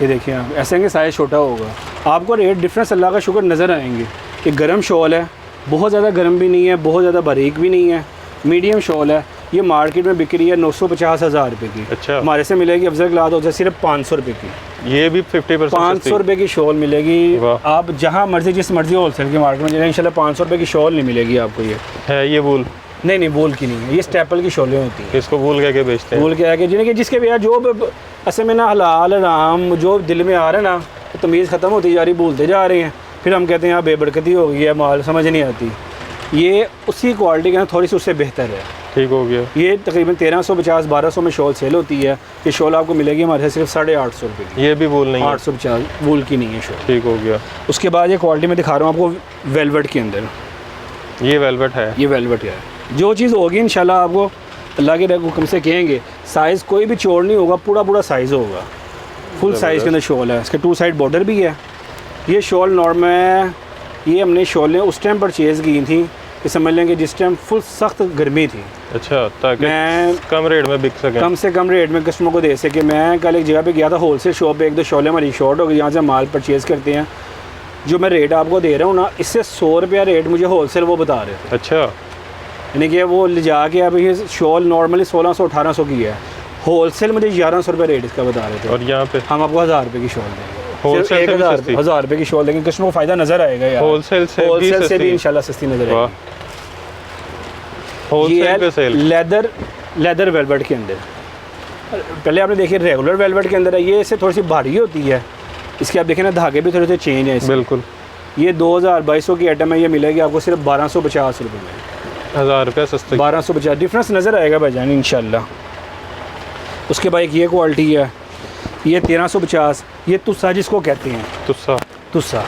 ये देखिए आप, ऐसे कि साइज़ छोटा होगा, आपको रेट डिफरेंस अल्लाह का शुक्र नज़र आएंगे कि गर्म शॉल है, बहुत ज़्यादा गर्म भी नहीं है, बहुत ज़्यादा बारीक भी नहीं है, मीडियम शॉल है। ये मार्केट में बिक रही है 950,000 रुपये की। अच्छा, हमारे से मिलेगी अफजल क्लॉथ हाउस से सिर्फ 500 रुपये की। ये भी 50% 500 रुपये की शॉल मिलेगी। वाह। आप जहाँ मर्जी, जिस मर्जी होलसेल की मार्केट में जाए, इंशाल्लाह 500 रुपये की शॉल नहीं मिलेगी आपको। ये है, ये वूल नहीं वूल की नहीं है, ये स्टेपल की शॉलें होती हैं। इसको वूल कह के बेचते हैं। वूल क्या है कि जिन्हें कि जिसके भी यार जो असल में ना हलाल हराम जो दिल में आ रहा है ना, तमीज़ ख़त्म होती जा रही, भूलते जा रहे हैं, फिर हम कहते हैं यार बेबरकती हो गई है, माल समझ नहीं आती। ये उसी क्वालिटी का थोड़ी सी उससे बेहतर है। ठीक हो गया। ये तकरीबन 1350-1200 में शॉल सेल होती है। ये शॉल आपको मिलेगी हमारे सिर्फ 850 रुपये की। ये भी वूल नहीं है? 850 वूल की नहीं है शॉल। ठीक हो गया। उसके बाद ये क्वालिटी में दिखा रहा हूँ आपको वेलवेट के अंदर। ये वेलवेट है? ये वेलवेट है। जो चीज़ होगी इंशाल्लाह आपको अल्लाह के हुक्म से कहेंगे, साइज़ कोई भी चौड़ नहीं होगा, पूरा पूरा साइज़ होगा, फुल साइज़ के अंदर शॉल है। इसके 2 साइड बॉर्डर भी है। ये शॉल नॉर्मल, ये हमने शॉलें उस टाइम परचेज़ की थी कि समझ लेंगे जिस टाइम फुल सख्त गर्मी थी। अच्छा, ताकि मैं कम रेट में बिक सके, कम से कम रेट में कस्टमर को दे सके। मैं कल एक जगह पे गया था, होलसेल शॉप पे, 1-2 शॉलें हमारी शॉर्ट हो गई, यहाँ से माल परचेज़ करते हैं। जो मैं रेट आपको दे रहा हूँ ना, इससे 100 रुपया रेट मुझे होलसेल वो बता रहे थे। अच्छा, यानी कि वो ले जाके अब ये शॉल नॉर्मली 1600-1800 की है, होलसेल मुझे 1100 रुपये रेट इसका बता रहे थे। और यहाँ पे हम आपको 1000 रुपये की शॉल देंगे, होलसेल से भी सस्ती? 1000 रुपये की शॉल देंगे, कस्टमर को फ़ायदा नज़र आएगा यार। होलसेल से भी इंशाल्लाह सस्ती नज़र आएगी। होलसेल पे सेल। लेदर वेलवेट के अंदर, पहले आपने देखिए रेगुलर वेलवेट के अंदर है, ये इससे थोड़ी सी भारी होती है। इसके आप देखें ना, धागे भी थोड़े से चेंज हैं इसमें। बिल्कुल। ये 2200 की आइटम है, ये मिलेगी आपको सिर्फ 1250 रुपये में। 1000 रुपये सस्ते। 1250 डिफरेंस नज़र आएगा भाईजान इंशाल्लाह। उसके बाद एक ये क्वालिटी है, ये 1350, ये तुस्सा जिसको कहते हैं, तुस्सा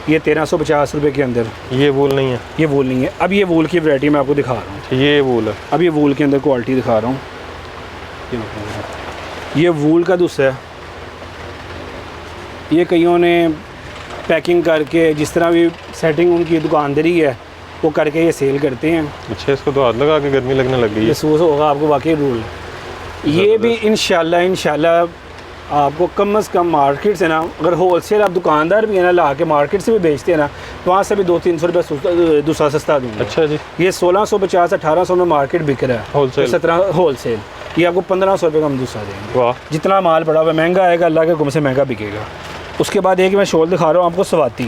ये 1350 रुपये के अंदर। ये वूल नहीं है? ये वूल नहीं है। अब ये वूल की वैरायटी मैं आपको दिखा रहा हूँ। ये वूल है। अब ये वूल के अंदर क्वालिटी दिखा रहा हूँ। ये वूल का दुस्सा है। ये कईयों ने पैकिंग करके, जिस तरह भी सेटिंग उनकी दुकानदारी है वो करके ये सेल करते हैं। अच्छा, इसको तो हाथ लगा के गर्मी लगने लग गई है। महसूस होगा आपको वाकई रूल। ये भी इंशाल्लाह आपको कम से कम मार्केट से ना, अगर होलसेल आप दुकानदार भी है ना, ला के मार्केट से भी बेचते हैं ना, वहाँ से भी 200-300 रुपये दूसरा सस्ता दूँगा। अच्छा जी। ये 1650-1800 में मार्केट बिक रहा है होलसेल। 17 होलसेल, ये आपको 1500 रुपये का हम दूसरा देंगे। वाह। जितना माल पड़ा हुआ महंगा आएगा, अल्लाह के हुक्म से महंगा बिकेगा। उसके बाद एक मैं शॉल दिखा रहा हूँ आपको स्वाति।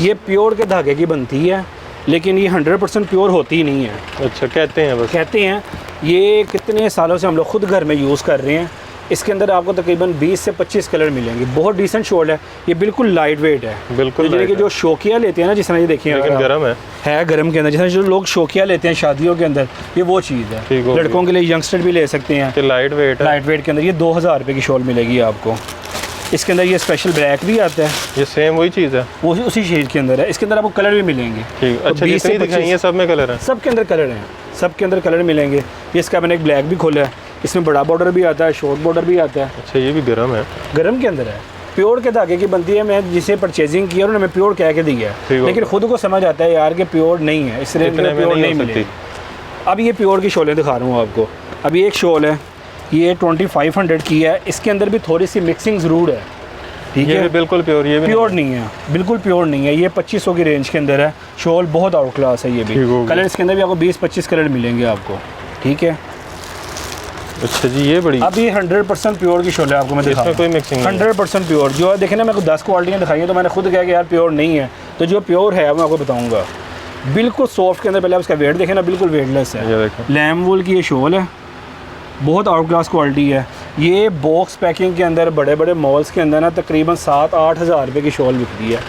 ये प्योर के धागे की बनती है, लेकिन ये 100% प्योर होती नहीं है। अच्छा, कहते हैं बस। कहते हैं। ये कितने सालों से हम लोग खुद घर में यूज़ कर रहे हैं। इसके अंदर आपको तकरीबन 20 से 25 कलर मिलेंगे। बहुत डिसेंट शॉल है। ये बिल्कुल लाइट वेट है। बिल्कुल कि जो शौकिया लेते हैं ना, जिस तरह ये देखिए, लेकिन गर्म है गर्म के अंदर, जिस तरह जो लोग शौकिया लेते हैं शादियों के अंदर, ये वो चीज़ है। लड़कों के लिए यंगस्टर भी ले सकते हैं। लाइट वेट है। लाइट वेट के अंदर ये 2000 रुपये की शॉल मिलेगी आपको। इसके अंदर ये स्पेशल ब्लैक भी आता है। ये सेम वही चीज़ है, वो उसी शेड के अंदर है। इसके अंदर आपको कलर भी मिलेंगे। ठीक। अच्छा, जितनी दिखाई है सब में कलर है? सब के अंदर कलर हैं, सब के अंदर कलर मिलेंगे। ये इसका मैंने एक ब्लैक भी खोला है। इसमें बड़ा बॉर्डर भी आता है, शॉर्ट बॉर्डर भी आता है। अच्छा, ये भी गर्म है? गर्म के अंदर है। प्योर के धागे की बनती है। मैं जिसे परचेजिंग किया उन्होंने मैं प्योर कह के दिया है, लेकिन खुद को समझ आता है यार कि प्योर नहीं है, इस रेंज में प्योर नहीं मिलती। अब ये प्योर की शॉलें दिखा रहा हूँ आपको। अभी एक शॉल है, ये 2500 की है। इसके अंदर भी थोड़ी सी मिक्सिंग ज़रूर है। ठीक है, बिल्कुल प्योर, ये भी प्योर नहीं है, बिल्कुल प्योर नहीं है। ये 2500 की रेंज के अंदर है। शॉल बहुत आउट क्लास है। ये भी कलर इसके अंदर भी आपको 20-25 कलर मिलेंगे आपको। ठीक है। अच्छा जी, ये बड़ी। अब ये 100% प्योर की शॉल है आपको मैं दिखा रहा हूं। कोई मिक्सिंग नहीं। 100% प्योर। जो देखे ना, मेरे को 10 क्वालिटियाँ दिखाई हैं, तो मैंने खुद कहा कि यार प्योर नहीं है। तो जो प्योर है मैं आपको बताऊँगा। बिल्कुल सॉफ्ट के अंदर, पहले आप उसका वेट देखें ना, बिल्कुल वेटलेस है। लैम वूल की ये शॉल है, बहुत आउट क्लास क्वालिटी है। ये बॉक्स पैकिंग के अंदर बड़े बड़े मॉल्स के अंदर ना तकरीबन 7-8 हज़ार रुपये की शॉल बिकती है।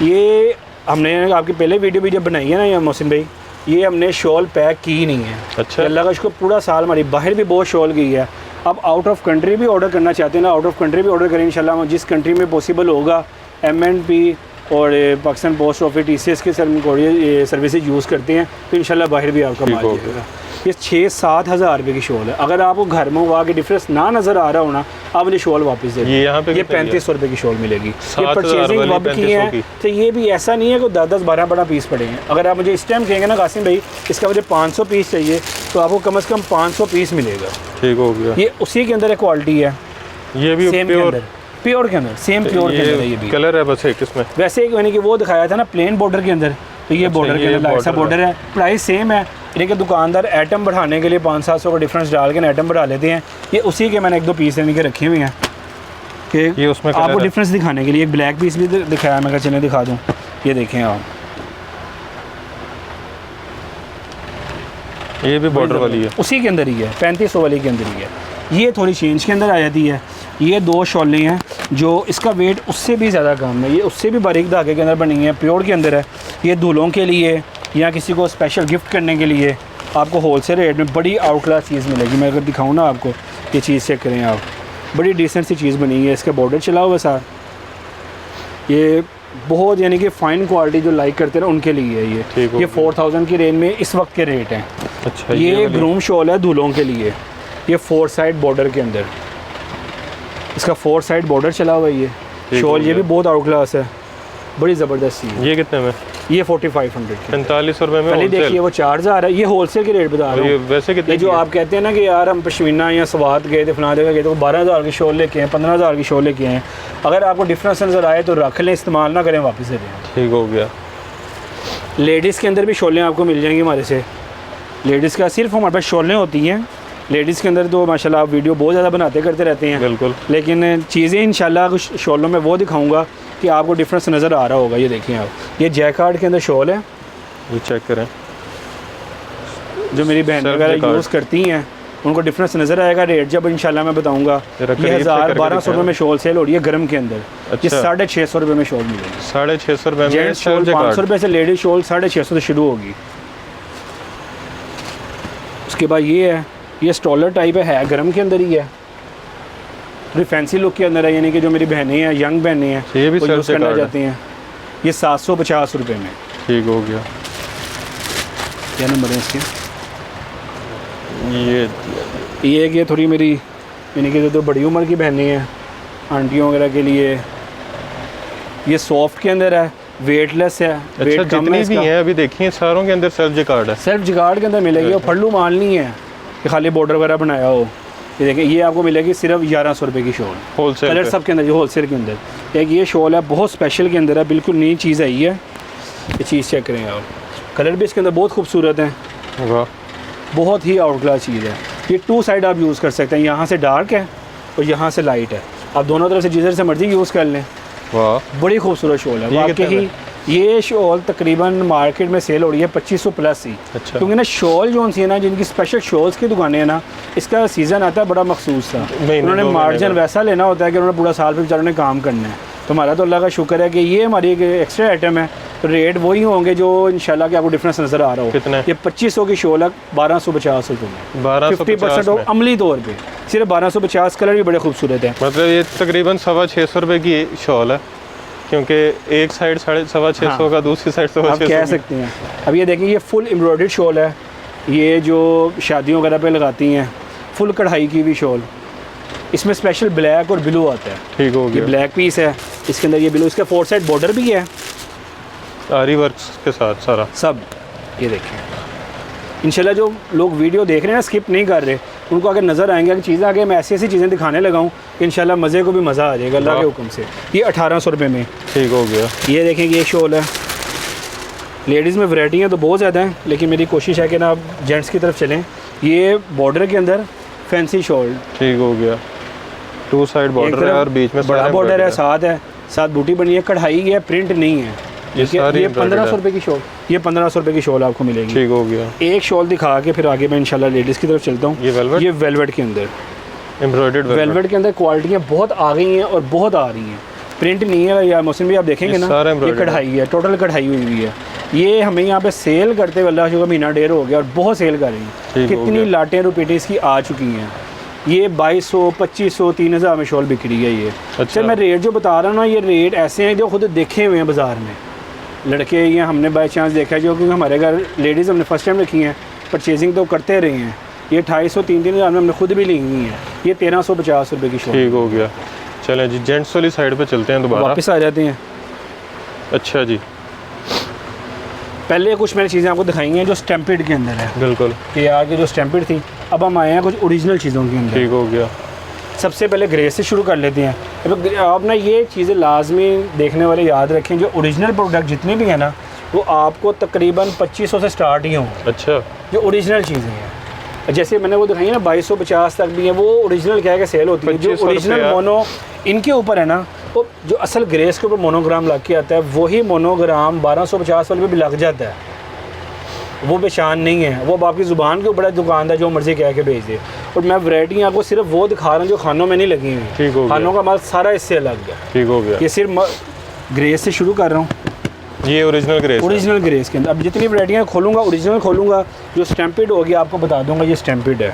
ये हमने आपकी पहले वीडियो भी जब बनाई है ना या मोहसिन भाई, ये हमने शॉल पैक की ही नहीं है। अच्छा। अल्लाह का इसको पूरा साल हमारी बाहर भी बहुत शॉल गई है। अब आउट ऑफ कंट्री भी ऑर्डर करना चाहते हैं ना, आउट ऑफ कंट्री भी ऑर्डर करें इंशाल्लाह। जिस कंट्री में पॉसिबल होगा, MNP और पाकिस्तान पोस्ट ऑफिस TCS के सर्विसेज यूज़ करते हैं, तो इंशाल्लाह बाहर भी आपका माल जाएगा। ये 6-7 हज़ार रुपये की शॉल है। अगर आपको घर में हुआ के डिफरेंस ना नज़र आ रहा हो ना, आप मुझे शॉल वापस दे। ये यहाँ पे ये 3500 रुपये की शॉल मिलेगी। ये परचेजिंग वब की है, तो ये भी ऐसा नहीं है कि 10-10, 12-12 पीस पड़े हैं। अगर आप मुझे इस टाइम कहेंगे ना कासिम भाई इसका मुझे 500 पीस चाहिए, तो आपको कम से कम 500 पीस मिलेगा। ठीक हो गया। ये उसी के अंदर एक क्वालिटी है। ये भी प्योर, प्योर के अंदर, सेम प्योर के अंदर है। ये भी कलर है बस एक इसमें। वैसे एक मैंने कि वो दिखाया था ना प्लेन बॉर्डर के अंदर, तो ये बॉर्डर के अंदर लाइट सा बॉर्डर है। प्राइस सेम है, लेकिन दुकानदार आइटम बढ़ाने के लिए 500-700 का डिफरेंस डाल के आइटम बढ़ा लेते हैं। ये उसी के मैंने 1-2 पीस इनके रखे हुए हैं कि ये उसमें आपको डिफरेंस दिखाने के लिए। एक ब्लैक पीस भी दिखाया, मैं चले दिखा दूँ। ये देखें आप, ये भी बॉर्डर वाली है, उसी के अंदर ही है, 3500 वाली के अंदर ही है। ये थोड़ी चेंज के अंदर आ जाती है। ये 2 शॉलें हैं जो इसका वेट उससे भी ज़्यादा कम है। ये उससे भी बारीक धागे के अंदर बनी है, प्योर के अंदर है। ये दूल्हों के लिए या किसी को स्पेशल गिफ्ट करने के लिए आपको होलसेल रेट में बड़ी आउट क्लास चीज़ मिलेगी। मैं अगर दिखाऊँ ना आपको, ये चीज़ चेक करें आप, बड़ी डिसेंट सी चीज़ बनी है। इसका बॉर्डर चला हुआ साथ। ये बहुत यानी कि फ़ाइन क्वालिटी जो लाइक करते हैं उनके लिए है ये 4000 की रेंज में इस वक्त के रेट हैं। अच्छा, ये ग्रूम शॉल है दूल्हों के लिए। ये 4 साइड बॉर्डर के अंदर, इसका 4 साइड बॉर्डर चला हुआ है। ये शॉल ये भी बहुत आउट क्लास है, बड़ी ज़बरदस्त चीज़। ये कितने में? ये 4500 45 रुपये में। पहले देखिए वो 4000 है, ये होलसेल के रेट बता रहा हूँ। वैसे कितने जो आप कहते हैं ना कि यार हम पश्मीना या सवात गए थे, फला जगह गए तो 12000 की शॉल लेके आए, 15000 की शॉल लेके आए। अगर आपको डिफरेंस नज़र आए तो रख लें, इस्तेमाल ना करें, वापस दे दें। ठीक हो गया। लेडीज़ के अंदर भी शॉलें आपको मिल जाएंगी हमारे से। लेडीज़ का सिर्फ हमारे पास शॉलें होती हैं। लेडीज़ के अंदर तो माशाल्लाह आप वीडियो बहुत ज़्यादा बनाते करते रहते हैं। बिल्कुल। लेकिन चीज़ें इंशाल्लाह कुछ शॉलों में वो दिखाऊंगा कि आपको डिफरेंस नज़र आ रहा होगा। ये देखिए आप, ये जैकार्ड के अंदर शॉल है। ये चेक करें, जो मेरी बहन वगैरह यूज़ करती हैं उनको डिफरेंस नज़र आएगा। रेट जब इंशाल्लाह मैं बताऊंगा। ये 1000-1200 रुपये में शॉल सेल हो रही है गर्म के अंदर। ये 650 रुपये में शॉल मिलेगी। 650 रुपये में जेंट्स शॉल 500 रुपये से, लेडीज शॉल 650 से शुरू होगी। उसके बाद ये है, ये स्टॉलर टाइप है गर्म के अंदर ही है, थोड़ी फैंसी लुक के अंदर है। यानी कि जो मेरी बहनें हैं, यंग बहनें हैं, ये भी यूज़ करना चाहती हैं। ये 750 रुपये में। ठीक हो गया। क्या नंबर है इसके? ये थोड़ी मेरी यानी कि जो बड़ी उम्र की बहनें हैं, आंटियों वगैरह के लिए, ये सॉफ्ट के अंदर है, वेटलेस है। अच्छा, जितनी भी हैं अभी देखिए सारों के अंदर सेल्फ जिकार्ड है। सेल्फ जिकार्ड के अंदर मिलेगी और फल्लू माल नहीं है कि खाली बॉर्डर वगैरह बनाया हो। ये देखें, ये आपको मिलेगी सिर्फ 1100 रुपये की शॉल होलसेल। कलर सब के अंदर, ये होलसेल के अंदर। एक ये शॉल है बहुत स्पेशल के अंदर है, बिल्कुल नई चीज़ आई है। ये चीज़ चेक करें आप, कलर भी इसके अंदर बहुत खूबसूरत है, बहुत ही आउट क्लास चीज़ है। ये 2 साइड आप यूज़ कर सकते हैं, यहाँ से डार्क है और यहाँ से लाइट है। आप दोनों तरफ से जिधर से मर्ज़ी यूज़ कर लें। वाह, बड़ी खूबसूरत शॉल है ये वाकई कितने ही। ये शॉल तकरीबन मार्केट में सेल हो रही है 2500 प्लस ही। अच्छा। क्योंकि ना शॉल जो सी है ना, जिनकी स्पेशल शॉल्स की दुकानें हैं ना, इसका सीज़न आता है बड़ा मखसूस था। महीने, उन्होंने 2 महीने मार्जिन का। वैसा लेना होता है कि उन्होंने पूरा साल फिर बेचारों ने काम करना है। तो हमारा तो अल्लाह का शुक्र है कि ये हमारी एक एक्स्ट्रा आइटम है, तो रेट वही होंगे जो इंशाल्लाह कि आपको डिफरेंस नज़र आ रहा हो। कितने? ये 2500 की शॉल है 1250 रुपये में, 50% 1250 ऑफ में। अमली तौर पे सिर्फ 1250। कलर भी बड़े खूबसूरत हैं। मतलब ये तकरीबन 625 रुपये की शॉल है, क्योंकि एक साइड 650 हाँ। का, दूसरी साइड आप 650 कह सकते हैं। अब ये देखिए, ये फुल एम्ब्रॉयडर्ड शॉल है, ये जो शादियों वगैरह पे लगाती हैं, फुल कढ़ाई की हुई शॉल। इसमें स्पेशल ब्लैक और ब्लू आता है। ठीक हो ये गया, ब्लैक पीस है, इसके अंदर ये ब्लू, इसका 4 साइड बॉर्डर भी है आरी वर्क्स के साथ सारा। सब। ये देखें, इंशाल्लाह जो लोग वीडियो देख रहे हैं ना, स्किप नहीं कर रहे, उनको अगर नज़र आएंगे कि चीज़ें आगे मैं ऐसी ऐसी चीज़ें दिखाने लगा हूँ कि इंशाल्लाह मज़े को भी मज़ा आ जाएगा अल्लाह के हुक्म से। ये 1800 रुपये में। ठीक हो गया, ये देखें, ये शॉल है। लेडीज़ में वैरायटियाँ तो बहुत ज़्यादा हैं, लेकिन मेरी कोशिश है कि ना आप जेंट्स की तरफ चलें। ये बॉर्डर के अंदर फैंसी शॉल, ठीक हो गया। 2 साइड बॉर्डर है और बीच में बड़ा सारा बॉर्डर है, embroidered साथ बूटी बनी है, कढ़ाई है, प्रिंट नहीं है। ये सारी ये embroidered 1500 रुपये की शॉल, ये 1500 रुपये की शॉल आपको मिलेगी। ठीक हो गया। एक शॉल दिखा के फिर आगे मैं इंशाल्लाह लेडीज़ की तरफ चलता हूँ। ये वेलवेट, ये वेलवेट के अंदर, एम्ब्रॉयडर्ड वेलवेट के अंदर क्वालिटियाँ बहुत आ गई हैं और बहुत आ रही हैं। प्रिंट नहीं है या मौसम भी आप देखेंगे ये ना, सारा ये embroidered कढ़ाई है, टोटल कढ़ाई हुई हुई है। ये हमें यहाँ पे सेल करते हुए अल्लाह का महीना डेढ़ हो गया और बहुत सेल कर रही हैं। ठीक हो कितनी गया। लाटें रुपीज़ की आ चुकी हैं। ये 2200, 2500, 3000 में शॉल बिक रही है ये। अच्छा। मैं रेट जो बता रहा हूँ ना, ये रेट ऐसे हैं जो खुद देखे हुए हैं बाज़ार में। लड़के ये हमने बाई चांस देखा है, जो क्योंकि हमारे घर लेडीज़ हमने फर्स्ट टाइम रखी हैं, परचेजिंग तो करते रहे हैं। ये 2500, 3-3000 में हमने खुद भी ली हुई है। ये 1350 रुपये की शॉल। ठीक हो गया। चलें जी, जेंट्स वाली साइड पे चलते हैं दोबारा। वापस आ जाते हैं। अच्छा जी, पहले कुछ मैंने चीज़ें आपको दिखाई हैं जो स्टैम्पिड के अंदर है, बिल्कुल कि यार की जो स्टैम्पिड थी। अब हम आए हैं कुछ ओरिजिनल चीज़ों के अंदर। ठीक हो गया। सबसे पहले ग्रे से शुरू कर लेते हैं। अब आप ना ये चीज़ें लाजमी देखने वाले याद रखें, जो ओरिजिनल प्रोडक्ट जितने भी हैं ना, वो आपको तकरीबन 2500 से स्टार्ट ही हों, अच्छा, जो ओरिजिनल चीज़ें हैं। जैसे मैंने वो दिखाई है ना, 2250 तक भी है, वो ओरिजिनल क्या है कि सेल होती है। जो 2500 ओरिजिनल रुपया। मोनो इनके ऊपर है ना, वो जो असल ग्रेस के ऊपर मोनोग्राम लग के आता है, वही मोनोग्राम 1250 वाले पे भी लग जाता है। वो पेशान नहीं है, वो अब आपकी ज़ुबान के ऊपर है, दुकानदार जो मर्ज़ी कह के भेज दे। और मैं वैरायटी आपको सिर्फ वो दिखा रहा हूँ जो खानों में नहीं लगी हुई। ठीक हो गया। खानों का माल सारा इससे अलग है। ठीक हो गया। ये सिर्फ ग्रेस से शुरू कर रहा हूँ, ये ओरिजिनल ग्रेस है। ओरिजिनल ग्रेस के अंदर। अब जितनी वैरायटियाँ खोलूँगा, ओरिजिनल खोलूँगा, जो स्टैम्पिड होगी आपको बता दूँगा ये स्टैम्पिड है।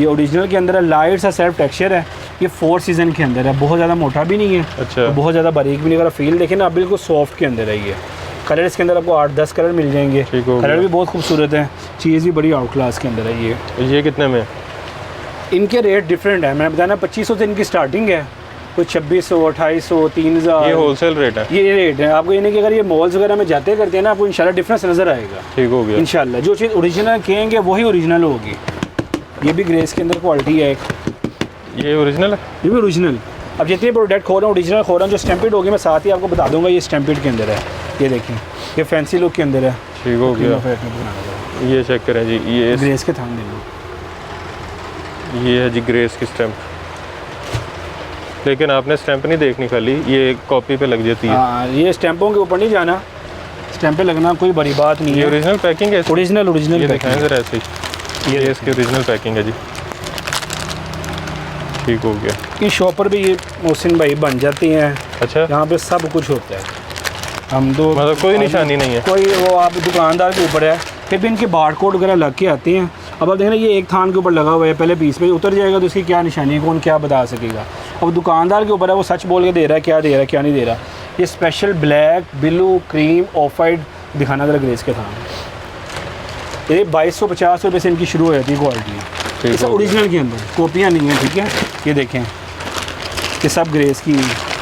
ये ओरिजिनल के अंदर है, लाइट सा सेल्फ टेक्सचर है। ये 4 सीज़न के अंदर है, बहुत ज़्यादा मोटा भी नहीं है, अच्छा। तो बहुत ज़्यादा बारीक भी नहीं। अगर फील देखें ना, आप बिल्कुल सॉफ्ट के अंदर है ये। कलर इसके अंदर आपको 8-10 कलर मिल जाएंगे। ठीक हो कलर गया। भी बहुत खूबसूरत है, चीज़ भी बड़ी आउट क्लास के अंदर है ये। कितने में? इनके रेट डिफरेंट है। मैं बताना 2500 से इनकी स्टार्टिंग है, कोई 2600, 2800, 3000। ये होलसेल रेट है। ये रेट है आपको। ये नहीं कि अगर ये मॉल्स वगैरह में जाते करते हैं ना, आपको इंशाल्लाह डिफरेंस नज़र आएगा। ठीक हो गया। इंशाल्लाह जो चीज़ ओरिजिनल कहेंगे वही ओरिजिनल होगी। ये भी ग्रेस के अंदर क्वालिटी है एक, ये ओरिजिनल है। ये भी ओरिजिनल। अब जितने प्रोडक्ट खो रहा हूँ ओरिजिनल खो रहा हूँ, जो स्टैम्पिड होगी मैं साथ ही आपको बता दूंगा ये स्टैम्पिड के अंदर है। ये देखें, ये फैंसी लुक के अंदर है। ठीक हो गया। ये चेक करें जी, ये ग्रेस के थान दे लो। ये है जी ग्रेस की स्टैंप, लेकिन आपने स्टैंप नहीं देखनी खाली, ये कॉपी पे लग जाती है। हाँ, ये स्टैंपों के ऊपर नहीं जाना, स्टैंप पे लगना कोई बड़ी बात नहीं ये है। ओरिजिनल पैकिंग है। ओरिजिनल ये दिखाएं पैकिंग। ज़रा ऐसे ही। ये इसकी ओरिजिनल पैकिंग है जी। ठीक हो गया। इस शॉप पर भी ये मोहसिन भाई बन जाती हैं। अच्छा, यहाँ पे सब कुछ होता है। हम तो मतलब कोई निशानी नहीं है। कोई, वो आप दुकानदार के ऊपर है। फिर भी इनके बार कोड वगैरह लग के आते हैं। अब आप देख रहे हैं, ये एक थान के ऊपर लगा हुआ है, पहले 20 पे उतर जाएगा तो उसकी क्या निशानी है, कौन क्या बता सकेगा। अब दुकानदार के ऊपर है, वो सच बोल के दे रहा है, क्या दे रहा है क्या नहीं दे रहा। ये special black, blue, cream, of white दिखाना जरा ग्रेस के थान। ये 2250 रुपये से इनकी शुरू हो जाती है क्वालिटी। इस ओरिजिनल के अंदर कॉपियाँ नहीं हैं, ठीक है। ये देखें, ये सब ग्रेस की।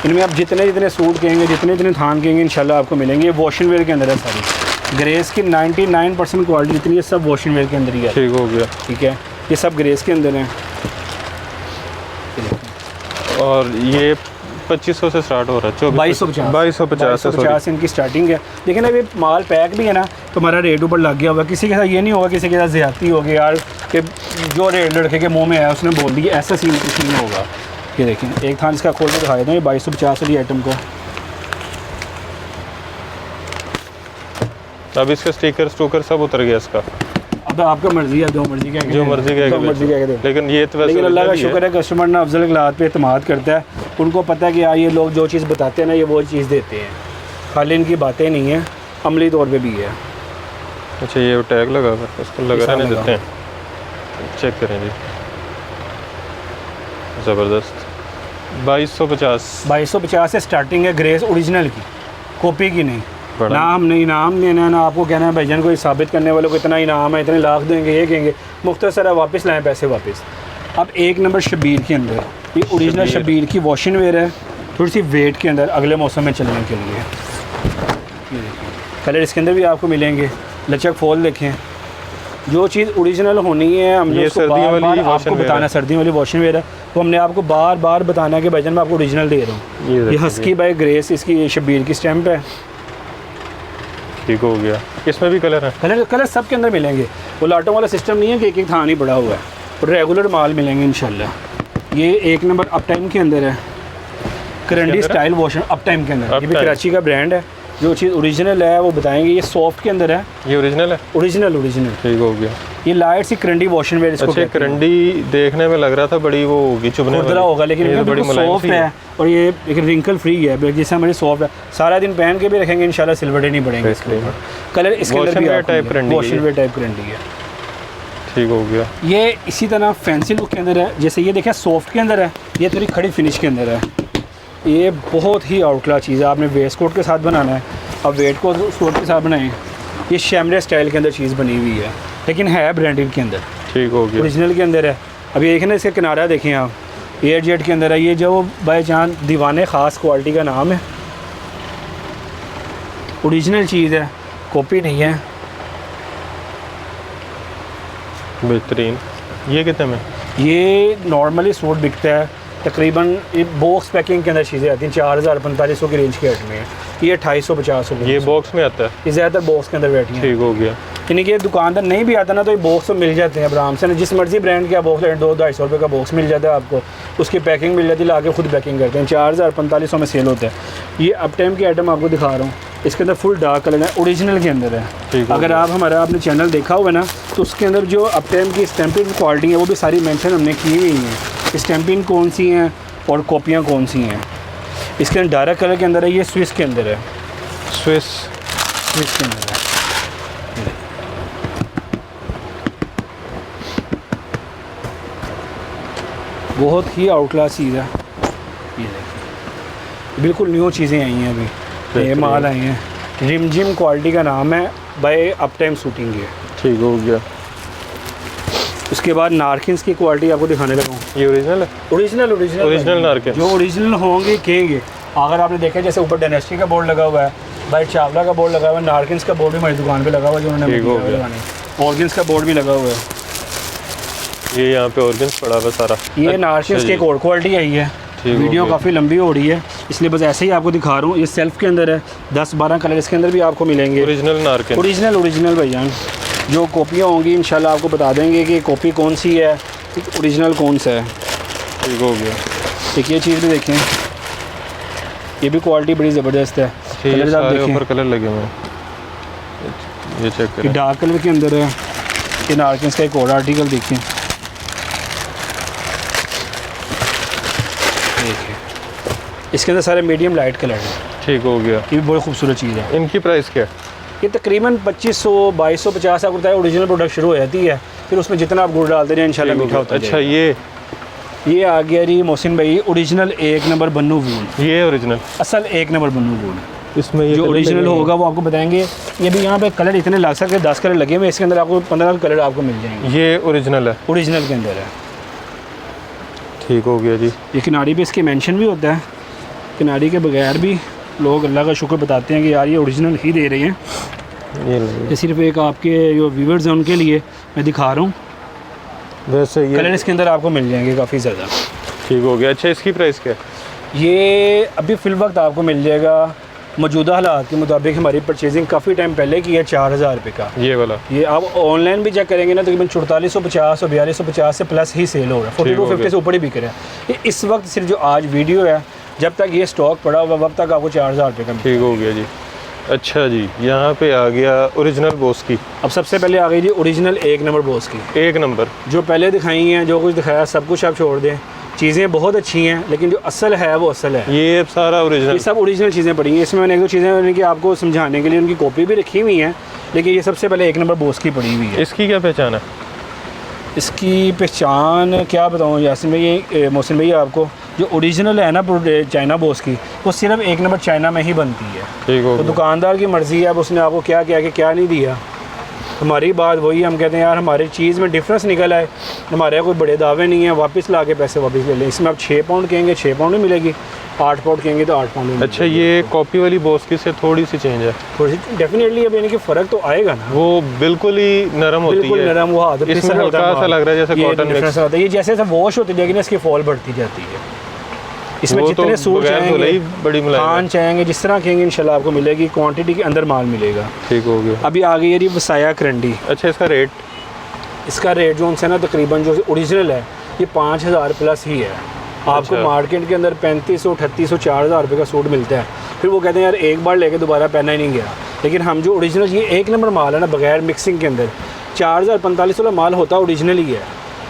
इनमें आप जितने जितने सूट कहेंगे, जितने जितने थान कहेंगे, इंशाल्लाह आपको मिलेंगे। ये वॉशिंग वेयर के अंदर है सारी। ग्रेस की 99% क्वालिटी जितनी है सब वॉशिंग वेयर के अंदर ही है। ठीक हो गया। ठीक है, ये सब ग्रेस के अंदर हैं। और ये 2500 से स्टार्ट हो रहा है। 2250 इनकी स्टार्टिंग है। लेकिन अब ये माल पैक भी है ना, तो हमारा रेट ऊपर लग गया हुआ। किसी के साथ ये नहीं होगा, किसी के साथ ज़्यादती होगी यार कि जो रेट लड़के के मुंह में आया उसने बोल दिया, ऐसा सीन कुछ नहीं होगा। ये देखें, एक थान इसका खोल के दिखाया था, ये 2250 वाली आइटम का। अब इसका स्टिकर स्टूकर सब उतर गया इसका। अब आपका मर्जी है, जो मर्जी क्या जो मर्जी क्या, लेकिन ये तो वैसे लेकिन अल्लाह का original ही शुक्र है कस्टमर ना अफजल इखलाक पे इत्मीनाद करता है। उनको पता है कि यार ये लोग जो चीज़ बताते हैं ना ये वो चीज़ देते हैं, खाली इनकी बातें नहीं है, अमली तौर पे भी है। अच्छा ये टैग लगा हुआ है, इसको लगा रहने देते हैं, चेक करें जी। ज़बरदस्त 2250 से स्टार्टिंग है ग्रेस ओरिजिनल की, कॉपी की नहीं। बड़ा ना हमने इनाम देना है ना आपको कहना है भाईजान को साबित करने वालों को इतना इनाम है, इतने लाख देंगे, ये कहेंगे। मुख्तसर है, वापस लाएं पैसे वापस। अब एक नंबर शबीर के अंदर, ये ओरिजिनल शबीर की वॉशिंग वेयर है, थोड़ी सी वेट के अंदर अगले मौसम में चलने के लिए। कलर इसके अंदर भी आपको मिलेंगे, लचक फॉल देखें। जो चीज़ ओरिजिनल होनी है हमने ये उसको सर्दियों वाली बार-बार वॉशिंग आपको वेयर बताना, है। सर्दियों वाली वॉशिंग वेयर है, तो हमने आपको बार बार बताना है कि भाईजान मैं आपको ओरिजिनल दे रहा हूँ। ये देखिए हस्की बाय ग्रेस इसकी शबीर की स्टैंप है। ठीक हो गया। इसमें भी कलर है? कलर सब के अंदर मिलेंगे। वो लाटों वाला सिस्टम नहीं है कि एक थान ही पड़ा हुआ है, और रेगुलर माल मिलेंगे इंशाल्लाह। ये एक नंबर अप टाइम के अंदर है, करंडी स्टाइल वॉशर अप टाइम के अंदर। ये भी कराची का ब्रांड है। जो चीज़ ओरिजिनल है वो बताएंगे। ये सॉफ्ट के अंदर है। ये ओरिजिनल है? ओरिजिनल ठीक हो गया। ये लाइट सी करंडी वॉशिंग वेयर इसको अच्छा, करंडी देखने में लग रहा था बड़ी वो होगी चुभने वाली होगा, लेकिन ये बड़ी सॉफ्ट है और ये एक रिंकल फ्री है, जैसे हमारी सॉफ्ट है। सारा दिन पहन के भी रखेंगे इंशाल्लाह, सिल्वर डे नहीं पड़ेंगे इसके ऊपर। कलर इसके अंदर भी टाइप करंडी है। ठीक हो गया। ये इसी तरह फैंसी लुक के अंदर है। जैसे ये देखें सॉफ्ट के अंदर है, ये थोड़ी खड़ी फिनिश के अंदर है। ये बहुत ही आउटला चीज़ है। आपने वेस्ट कोट के साथ बनाना है, अब वेट को कोट के साथ बनाएं। ये शैमरे स्टाइल के अंदर चीज़ बनी हुई है, लेकिन है ब्रांडेड के अंदर। ठीक हो गया। ओरिजिनल के अंदर है। अब ये देखें ना, इसका किनारा देखें आप, एयर जेट के अंदर है। ये जो बाय चांस दीवाने ख़ास क्वालिटी का नाम है, ओरिजिनल चीज़ है, कॉपी नहीं है। बेहतरीन। ये कितने में? ये नॉर्मली सूट बिकता है तकरीबन, ये बॉक्स पैकिंग के अंदर चीज़ें आती हैं 4000-4500 की रेंज के रेट में। ये 250-50 रुपये। ये बॉक्स में आता है? ये ज़्यादातर बॉक्स के अंदर बैठी है। ठीक हो गया। यानी कि दुकानदार नहीं भी आता ना तो ये बॉक्स तो मिल जाते हैं आराम से ना, जिस मर्जी ब्रांड का बॉक्स लें 200-250 रुपये का बॉक्स मिल जाता है आपको, उसकी पैकिंग मिल जाती है, लाके खुद पैकिंग करते हैं। 4000-4500 में सेल होता है। ये अप टाइम के आइटम आपको दिखा रहा हूँ, इसके अंदर फुल डार्क कलर है, ओरिजिनल के अंदर है। अगर आप हमारा आपने चैनल देखा हुआ ना तो उसके अंदर जो अप टाइम की स्टैंपिंग क्वालिटी है वो भी सारी मेंशन हमने की हुई है, स्टैंपिंग कौन सी हैं और कॉपियाँ कौन सी हैं। इसके अंदर डार्क कलर के अंदर है, ये स्विस के अंदर है, स्विस के अंदर है। बहुत ही आउटक्लास चीज़ है। ये देखिए बिल्कुल न्यू चीज़ें आई हैं, अभी ये माल आए हैं। रिम जिम क्वालिटी का नाम है, बाय अप टाइम शूटिंग है। ठीक हो गया। उसके बाद नारकिन्स की क्वालिटी आपको दिखाने लगा हूँ। ये ओरिजिनल है? ओरिजिनल नारकिन। जो ओरिजिनल होंगे कहेंगे। अगर आपने देखा जैसे ऊपर डायनेस्टी का बोर्ड लगा हुआ है, भाई चावला का बोर्ड लगा हुआ है, नारकिन्स का बोर्ड भी हमारी दुकान पे लगा हुआ है, जो उन्होंने ऑर्गन्स का बोर्ड भी लगा हुआ है। ये यहाँ पे ऑर्गन्स पड़ा हुआ सारा। ये नारकिन्स की एक और क्वालिटी आई है। वीडियो काफ़ी लंबी हो रही है इसलिए बस ऐसे ही आपको दिखा रहा हूँ। ये सेल्फ के अंदर है, 10-12 कलर इसके अंदर भी आपको मिलेंगे। ओरिजिनल नारकिन, ओरिजिनल भैया। जो कॉपियाँ होंगी इंशाल्लाह आपको बता देंगे कि कॉपी कौन सी है, ओरिजिनल कौन सा है। ठीक हो गया। एक ये चीज़ भी देखें, ये भी क्वालिटी बड़ी ज़बरदस्त है। कलर आप देखें, ऊपर कलर लगे हुए हैं, ये चेक करें। डार्क कलर के अंदर है। ये नारकिन्स का एक और आर्टिकल देखिए, इसके अंदर सारे मीडियम लाइट कलर है। ठीक हो गया। ये भी बहुत खूबसूरत चीज़ है। इनकी प्राइस क्या है? ये तकरीबन 2500-2250 आपको बताया। ओरिजिनल प्रोडक्ट शुरू हो जाती है, फिर उसमें जितना आप गुड़ डालते हैं इंशाल्लाह मीठा होता है। अच्छा ये आ गया जी मोहसिन भाई, ओरिजिनल 1 नंबर बन्नू वूल। ये ओरिजिनल असल 1 नंबर बन्नू वूल। इसमें ये जो ओरिजिनल होगा वो आपको बताएंगे। ये भी यहाँ पे कलर इतने लग सकते हैं, 10 कलर लगे हुए, इसके अंदर आपको 15 कलर आपको मिल जाएंगे। ये ओरिजिनल है? ओरिजिनल के अंदर है। ठीक हो गया जी। ये किनारी पे इसके मेंशन भी होता है, किनारी के बगैर भी लोग अल्लाह का शुक्र बताते हैं कि यार ये ओरिजिनल ही दे रहे हैं। ये सिर्फ एक आपके जो व्यूवर्स हैं उनके लिए मैं दिखा रहा हूँ। वैसे ये कलर इसके अंदर आपको मिल जाएंगे काफ़ी ज़्यादा। ठीक हो गया। अच्छा, इसकी प्राइस क्या है? ये अभी फ़िल वक्त आपको मिल जाएगा मौजूदा हालात के मुताबिक। हमारी परचेजिंग काफ़ी टाइम पहले की है, 4000 रुपये का ये वाला। ये आप ऑनलाइन भी चेक करेंगे ना तकरीबन 4450 और 4250 से प्लस ही सेल हो रहा है, 4250 से ऊपर ही बिक रहा है। ये इस वक्त सिर्फ जो आज वीडियो है, जब तक ये स्टॉक पड़ा हुआ वक्त तक आपको 4000 रुपये का। ठीक हो गया जी। अच्छा जी, यहाँ पे आ गया ओरिजिनल बॉस की। अब सबसे पहले आ गई जी ओरिजिनल 1 नंबर बॉस की। 1 नंबर। जो पहले दिखाई हैं, जो कुछ दिखाया सब कुछ आप छोड़ दें, चीज़ें बहुत अच्छी हैं, लेकिन जो असल है वो असल है। ये अब सारा ओरिजिनल, ये सब ओरिजिनल चीज़ें पड़ी हैं। इसमें मैंने एक दो चीज़ें उनकी आपको समझाने के लिए उनकी कॉपी भी रखी हुई हैं, लेकिन ये सबसे पहले 1 नंबर बॉस की पड़ी हुई है। इसकी क्या पहचान है? इसकी पहचान क्या बताऊँ यासिन भाई, मोहसिन भाई, आपको जो ओरिजिनल है ना चाइना बॉस की, वो सिर्फ 1 नंबर चाइना में ही बनती है। ठीक हो तो गया। दुकानदार की मर्ज़ी है, अब उसने आपको क्या किया कि क्या नहीं दिया। हमारी बात वही, हम कहते हैं यार हमारी चीज़ में डिफरेंस निकल आए, हमारे कोई बड़े दावे नहीं है, वापस ला के पैसे वापस ले लें। इसमें आप 6 पाउंड कहेंगे 6 पाउंड में मिलेगी, 8 पाउंड कहेंगे तो 8 पाउंड में अच्छा, ये कॉपी वाली बॉस की से थोड़ी सी चेंज है? थोड़ी सी डेफिनेटली, अब यानी कि फ़र्क तो आएगा ना। वो बिल्कुल ही नरम होती बिल्कुल है, नरम, वो हाथ पे इसमें हल्का सा लग रहा है जैसे कॉटन मिक्स होता है। ये जैसे वॉश होती जाएगी ना, इसकी फॉल बढ़ती जाती है। इसमें वो जितने तो सूट बगैर धुले चाहेंगे, ही बड़ी मुलायम है। कान चाहेंगे, जिस तरह कहेंगे इंशाल्लाह आपको मिलेगी, क्वांटिटी के अंदर माल मिलेगा। ठीक हो गया। अभी आ गई है जी वसाया करंडी। अच्छा, इसका रेट? इसका रेट जो उनसे ना तकरीबन जो ओरिजिनल है ये 5000 प्लस ही है। आपको अच्छा। मार्केट के अंदर 3500, 3800, 4000 रुपये का सूट मिलता है। फिर वो कहते हैं यार एक बार लेके दोबारा पहना ही नहीं गया। लेकिन हम जो ओरिजिनल ये 1 नंबर माल है ना, बगैर मिक्सिंग के अंदर 4000, 4500 वाला माल होता है ओरिजिनल ही है,